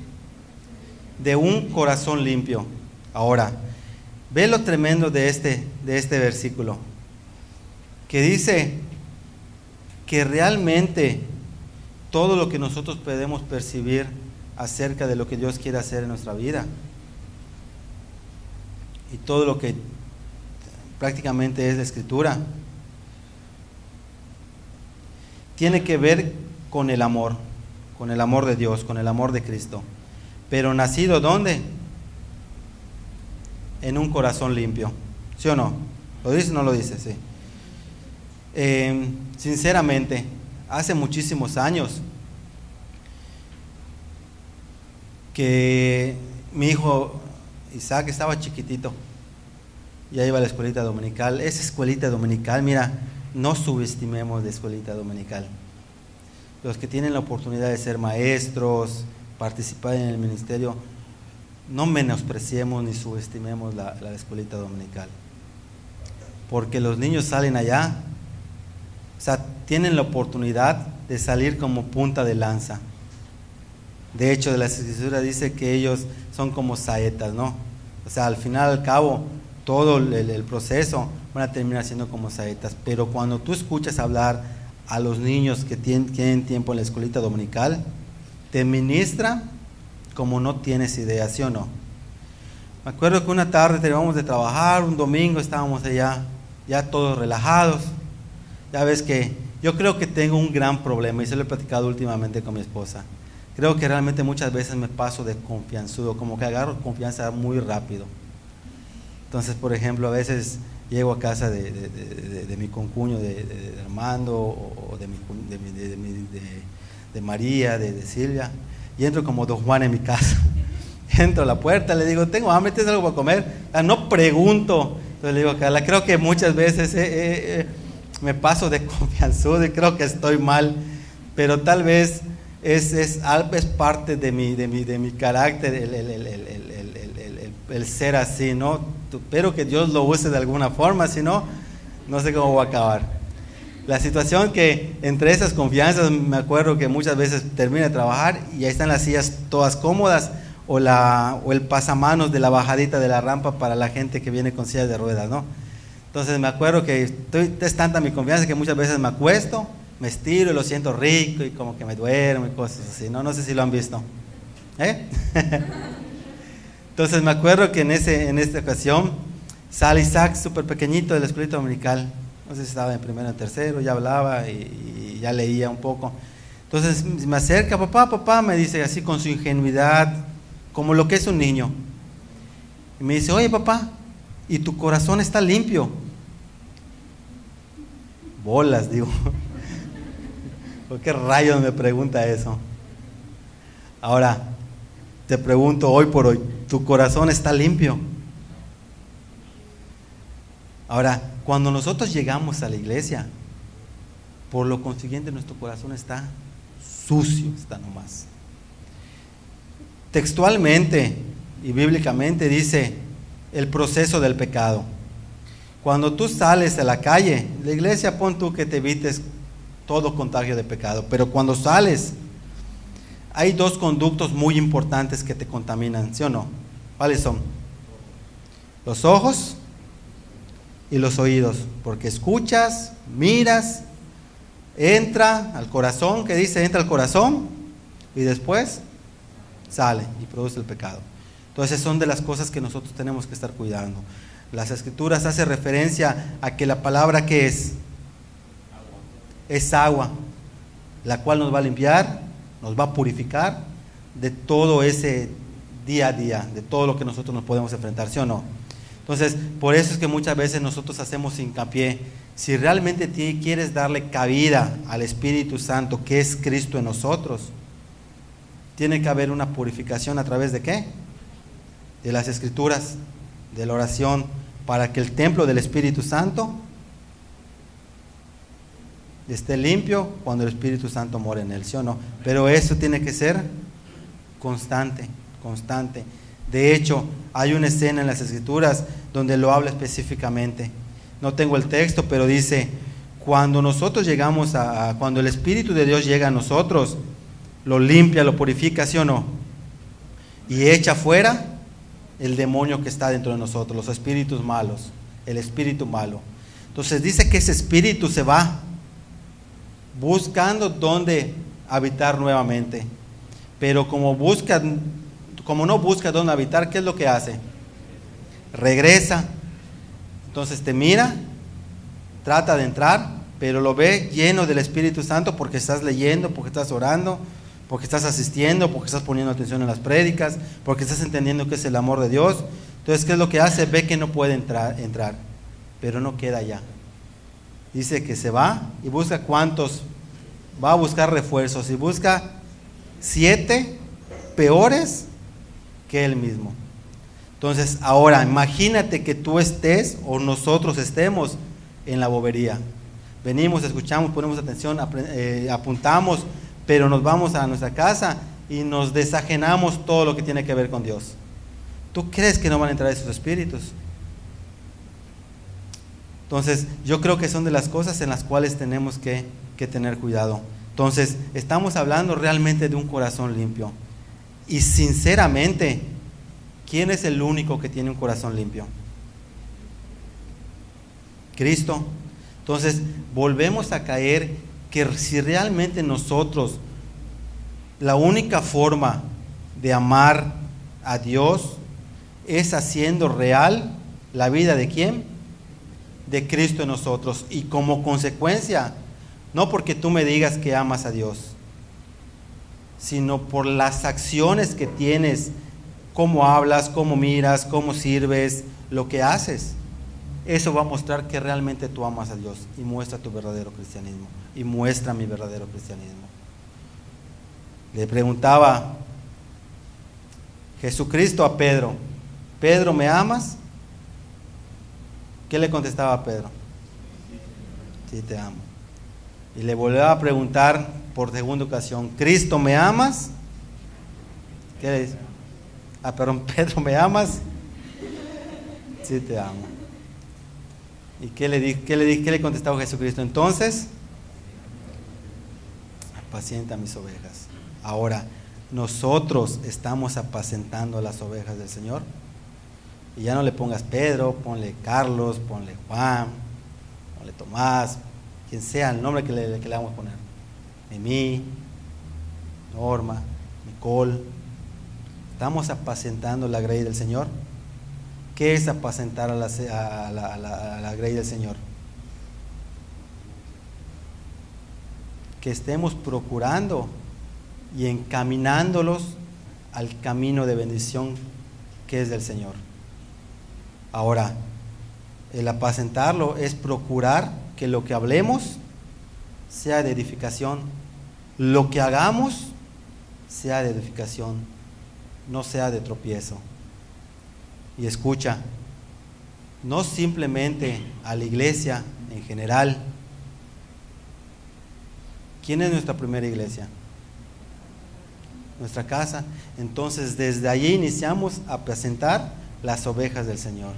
De un corazón limpio. Ahora, ve lo tremendo de este versículo, que dice que realmente todo lo que nosotros podemos percibir acerca de lo que Dios quiere hacer en nuestra vida y todo lo que prácticamente es la Escritura tiene que ver con el amor de Dios, con el amor de Cristo. Pero nacido ¿dónde? En un corazón limpio, ¿sí o no? ¿Lo dice o no lo dice? Sí. Sinceramente, hace muchísimos años que mi hijo Isaac estaba chiquitito, ya iba a la escuelita dominical. Esa escuelita dominical, mira, no subestimemos la escuelita dominical. Los que tienen la oportunidad de ser maestros, participar en el ministerio, no menospreciemos ni subestimemos la escuelita dominical, porque los niños salen allá, o sea, tienen la oportunidad de salir como punta de lanza. De hecho, de la Escritura dice que ellos son como saetas, ¿no? O sea, al final, al cabo, todo el proceso van a terminar siendo como saetas. Pero cuando tú escuchas hablar a los niños que tienen tiempo en la escuelita dominical, te ministra como no tienes idea, ¿sí o no? Me acuerdo que una tarde terminamos de trabajar, un domingo estábamos allá, ya todos relajados. Ya ves que yo creo que tengo un gran problema y se lo he platicado últimamente con mi esposa. Creo que realmente muchas veces me paso de confianzudo, como que agarro confianza muy rápido. Entonces, por ejemplo, a veces llego a casa de mi concuño, de Armando, o de María, de Silvia, y entro como Don Juan en mi casa. Entro a la puerta, le digo, tengo hambre, ¿tienes algo para comer? No pregunto. Entonces le digo a Carla, creo que muchas veces me paso de confianzudo y creo que estoy mal, pero tal vez es parte de mi carácter el ser así, ¿no? Espero que Dios lo use de alguna forma, si no, no sé cómo va a acabar. La situación que entre esas confianzas, me acuerdo que muchas veces termino de trabajar y ahí están las sillas todas cómodas, o el pasamanos de la bajadita de la rampa para la gente que viene con sillas de ruedas, ¿no? Entonces me acuerdo que es tanta mi confianza que muchas veces me acuesto, me estiro y lo siento rico y como que me duermo y cosas así, ¿no? No sé si lo han visto. Entonces me acuerdo que en esta ocasión sale Isaac, súper pequeñito, de la escuelita dominical. No sé si estaba en primero o en tercero, ya hablaba y ya leía un poco. Entonces me acerca, papá, me dice así con su ingenuidad, como lo que es un niño. Y me dice, oye papá, ¿y tu corazón está limpio? Bolas, digo. ¿Por qué rayos me pregunta eso? Ahora, te pregunto hoy por hoy, ¿tu corazón está limpio? Ahora, cuando nosotros llegamos a la iglesia, por lo consiguiente nuestro corazón está sucio, está nomás. Textualmente y bíblicamente dice el proceso del pecado. Cuando tú sales a la calle, la iglesia, pon tú que te evites todo contagio de pecado, pero cuando sales, hay dos conductos muy importantes que te contaminan, ¿sí o no? ¿Cuáles son? Los ojos y los oídos, porque escuchas, miras, entra al corazón, que dice, entra al corazón y después sale y produce el pecado. Entonces son de las cosas que nosotros tenemos que estar cuidando. Las escrituras hacen referencia a que la palabra que es agua, la cual nos va a limpiar, nos va a purificar de todo ese día a día, de todo lo que nosotros nos podemos enfrentar, ¿sí o no? Entonces, por eso es que muchas veces nosotros hacemos hincapié, si realmente quieres darle cabida al Espíritu Santo, que es Cristo en nosotros, tiene que haber una purificación a través de ¿qué? De las Escrituras, de la oración, para que el templo del Espíritu Santo esté limpio cuando el Espíritu Santo mora en él, ¿sí o no? Pero eso tiene que ser constante. De hecho, hay una escena en las Escrituras donde lo habla específicamente. No tengo el texto, pero dice, cuando nosotros llegamos cuando el Espíritu de Dios llega a nosotros, lo limpia, lo purifica, ¿sí o no? Y echa fuera el demonio que está dentro de nosotros, los espíritus malos, el espíritu malo. Entonces dice que ese espíritu se va buscando dónde habitar nuevamente, pero como no busca dónde habitar, ¿qué es lo que hace? Regresa. Entonces te mira, trata de entrar, pero lo ve lleno del Espíritu Santo porque estás leyendo, porque estás orando, porque estás asistiendo, porque estás poniendo atención en las prédicas, porque estás entendiendo que es el amor de Dios. Entonces, ¿qué es lo que hace? Ve que no puede entrar, pero no queda allá. Dice que se va y busca cuántos, va a buscar refuerzos y busca 7 peores que él mismo. Entonces, ahora imagínate que tú estés o nosotros estemos en la bobería. Venimos, escuchamos, ponemos atención, apuntamos, pero nos vamos a nuestra casa y nos desajenamos todo lo que tiene que ver con Dios. ¿Tú crees que no van a entrar esos espíritus? Entonces, yo creo que son de las cosas en las cuales tenemos que tener cuidado. Entonces, estamos hablando realmente de un corazón limpio. Y sinceramente, ¿quién es el único que tiene un corazón limpio? Cristo. Entonces, volvemos a caer que si realmente nosotros, la única forma de amar a Dios es haciendo real la vida de ¿quién? De Cristo en nosotros. Y como consecuencia, no porque tú me digas que amas a Dios, sino por las acciones que tienes, cómo hablas, cómo miras, cómo sirves, lo que haces. eso va a mostrar que realmente tú amas a Dios y muestra tu verdadero cristianismo y muestra mi verdadero cristianismo. Le preguntaba Jesucristo a Pedro: Pedro, ¿me amas? ¿Qué le contestaba a Pedro? Sí, te amo. Y le volvió a preguntar por segunda ocasión: ¿Cristo, me amas? ¿Qué le dice? Perdón, Pedro, ¿me amas? Sí, te amo. ¿Y qué le contestaba Jesucristo? Entonces, apacienta mis ovejas. Ahora, nosotros estamos apacentando las ovejas del Señor. Y ya no le pongas Pedro, ponle Carlos, ponle Juan, ponle Tomás, quien sea el nombre que le vamos a poner. Mimi, Norma, Nicole. ¿Estamos apacentando la grey del Señor? ¿Qué es apacentar a la grey del Señor? Que estemos procurando y encaminándolos al camino de bendición que es del Señor. Ahora, el apacentarlo es procurar que lo que hablemos sea de edificación, lo que hagamos sea de edificación, no sea de tropiezo. Y escucha, no simplemente a la iglesia en general. ¿Quién es nuestra primera iglesia? Nuestra casa. Entonces desde allí iniciamos a apacentar las ovejas del Señor.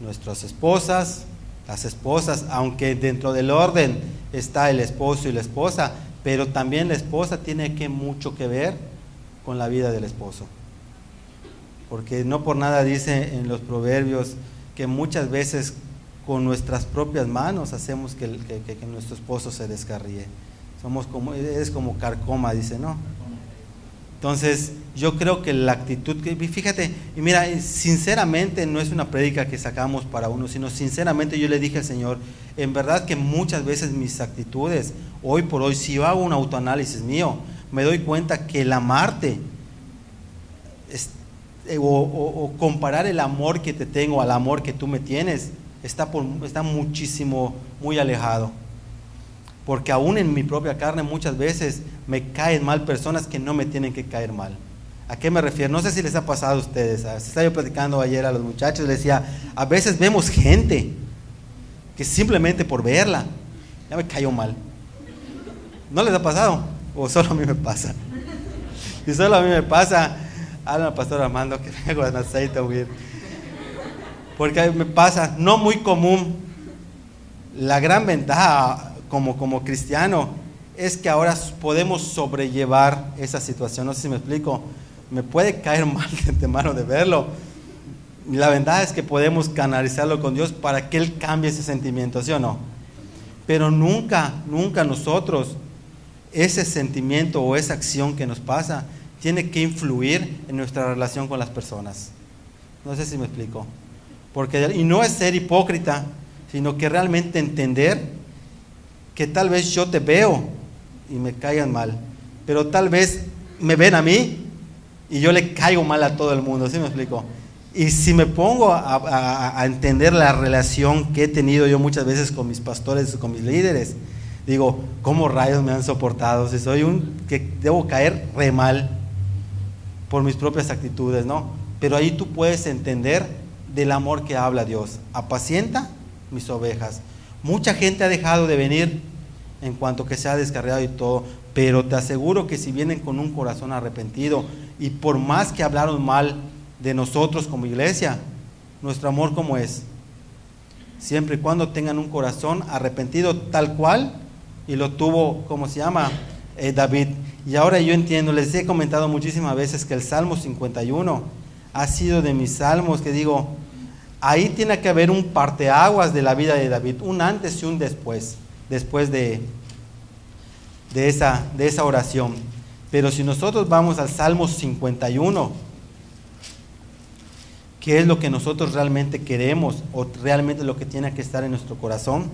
Nuestras esposas, las esposas, aunque dentro del orden está el esposo y la esposa, pero también la esposa tiene mucho que ver con la vida del esposo. Porque no por nada dice en los proverbios que muchas veces con nuestras propias manos hacemos que nuestro esposo se descarríe. Es como carcoma, dice, ¿no? Entonces, yo creo que la actitud, fíjate, y mira, sinceramente no es una prédica que sacamos para uno, sino sinceramente yo le dije al Señor, en verdad que muchas veces mis actitudes, hoy por hoy, si yo hago un autoanálisis mío, me doy cuenta que el amarte o comparar el amor que te tengo al amor que tú me tienes, está muchísimo, muy alejado. Porque aún en mi propia carne muchas veces me caen mal personas que no me tienen que caer mal. ¿A qué me refiero? No sé si les ha pasado a ustedes. Estaba yo platicando ayer a los muchachos, les decía, a veces vemos gente que simplemente por verla, ya me cayó mal. ¿No les ha pasado? ¿O solo a mí me pasa? Y solo a mí me pasa, habla al pastor Armando que vengo en aceite a huir. Porque me pasa, no muy común. La gran ventaja como cristiano es que ahora podemos sobrellevar esa situación. No sé si me explico. Me puede caer mal de antemano de verlo. Y la ventaja es que podemos canalizarlo con Dios para que Él cambie ese sentimiento, ¿sí o no? Pero nunca nosotros, ese sentimiento o esa acción que nos pasa, tiene que influir en nuestra relación con las personas. No sé si me explico. Y no es ser hipócrita, sino que realmente entender que tal vez yo te veo y me caigan mal, pero tal vez me ven a mí y yo le caigo mal a todo el mundo, ¿sí me explico? Y si me pongo a entender la relación que he tenido yo muchas veces con mis pastores, con mis líderes, digo, ¿cómo rayos me han soportado? Si soy que debo caer re mal por mis propias actitudes, ¿no? Pero ahí tú puedes entender del amor que habla Dios. Apacienta mis ovejas. Mucha gente ha dejado de venir en cuanto que se ha descarriado y todo, pero te aseguro que si vienen con un corazón arrepentido y por más que hablaron mal de nosotros como iglesia, nuestro amor ¿cómo es? Siempre y cuando tengan un corazón arrepentido tal cual y lo tuvo, ¿cómo se llama? David. Y ahora yo entiendo, les he comentado muchísimas veces que el Salmo 51 ha sido de mis salmos que digo, ahí tiene que haber un parteaguas de la vida de David, un antes y un después de esa oración. Pero si nosotros vamos al Salmo 51, ¿qué es lo que nosotros realmente queremos o realmente lo que tiene que estar en nuestro corazón?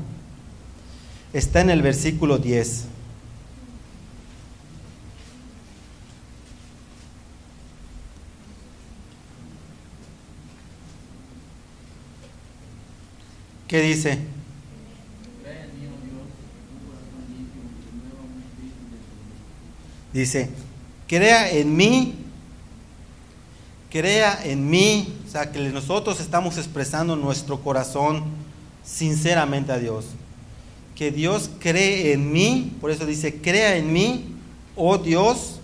Está en el versículo 10. ¿Qué dice? Dice, crea en mí, o sea, que nosotros estamos expresando nuestro corazón sinceramente a Dios. Que Dios cree en mí, por eso dice, crea en mí, oh Dios,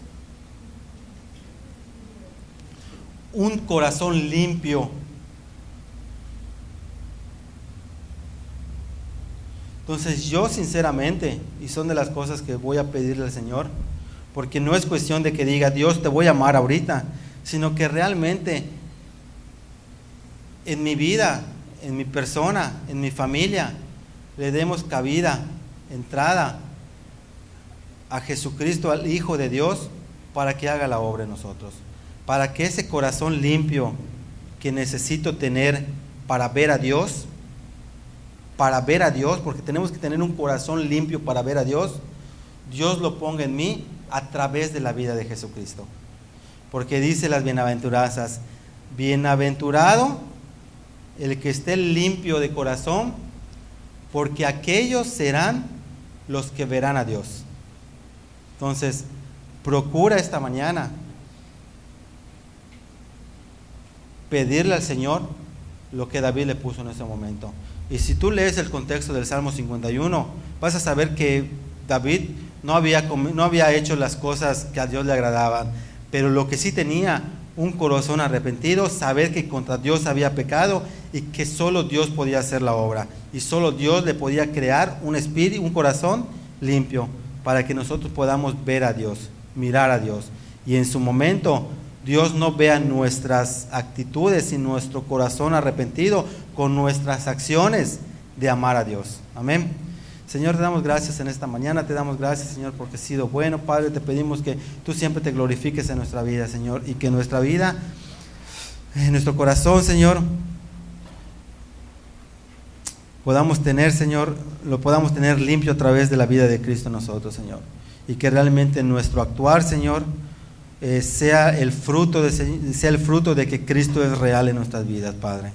un corazón limpio. Entonces yo sinceramente, y son de las cosas que voy a pedirle al Señor, porque no es cuestión de que diga, Dios te voy a amar ahorita, sino que realmente en mi vida, en mi persona, en mi familia, le demos cabida, entrada a Jesucristo, al Hijo de Dios, para que haga la obra en nosotros. Para que ese corazón limpio que necesito tener para ver a Dios, porque tenemos que tener un corazón limpio para ver a Dios, Dios lo ponga en mí a través de la vida de Jesucristo. Porque dice las bienaventuranzas, bienaventurado el que esté limpio de corazón, porque aquellos serán los que verán a Dios. Entonces, procura esta mañana pedirle al Señor lo que David le puso en ese momento. Y si tú lees el contexto del Salmo 51, vas a saber que David no había hecho las cosas que a Dios le agradaban, pero lo que sí tenía, un corazón arrepentido, saber que contra Dios había pecado y que solo Dios podía hacer la obra, y solo Dios le podía crear un espíritu, un corazón limpio, para que nosotros podamos ver a Dios, mirar a Dios, y en su momento Dios no vea nuestras actitudes y nuestro corazón arrepentido con nuestras acciones de amar a Dios. Amén. Señor, te damos gracias en esta mañana, te damos gracias, Señor, porque has sido bueno. Padre, te pedimos que tú siempre te glorifiques en nuestra vida, Señor, y que nuestra vida, en nuestro corazón, Señor, podamos tener, Señor, lo podamos tener limpio a través de la vida de Cristo en nosotros, Señor, y que realmente nuestro actuar, Señor, sea el fruto de que Cristo es real en nuestras vidas, Padre.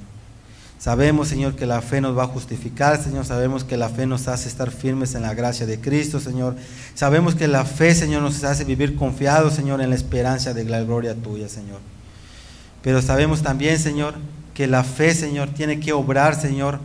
Sabemos, Señor, que la fe nos va a justificar, Señor. Sabemos que la fe nos hace estar firmes en la gracia de Cristo, Señor. Sabemos que la fe, Señor, nos hace vivir confiados, Señor, en la esperanza de la gloria tuya, Señor. Pero sabemos también, Señor, que la fe, Señor, tiene que obrar, Señor,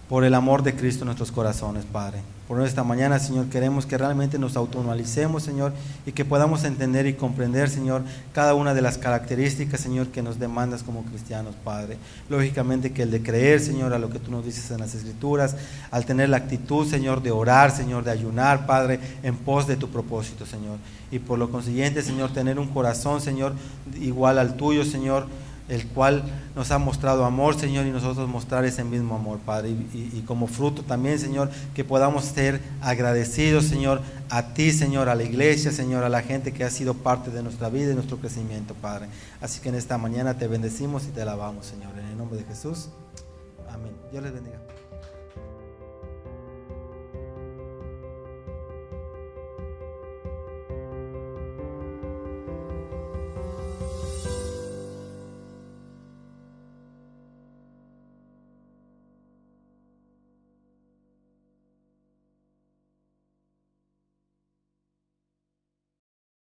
por el amor de Cristo en nuestros corazones, Padre. Por esta mañana, Señor, queremos que realmente nos autoanalicemos, Señor, y que podamos entender y comprender, Señor, cada una de las características, Señor, que nos demandas como cristianos, Padre. Lógicamente que el de creer, Señor, a lo que tú nos dices en las Escrituras, al tener la actitud, Señor, de orar, Señor, de ayunar, Padre, en pos de tu propósito, Señor. Y por lo consiguiente, Señor, tener un corazón, Señor, igual al tuyo, Señor, el cual nos ha mostrado amor, Señor, y nosotros mostrar ese mismo amor, Padre, y como fruto también, Señor, que podamos ser agradecidos, Señor, a ti, Señor, a la iglesia, Señor, a la gente que ha sido parte de nuestra vida y nuestro crecimiento, Padre. Así que en esta mañana te bendecimos y te alabamos, Señor, en el nombre de Jesús. Amén. Dios les bendiga.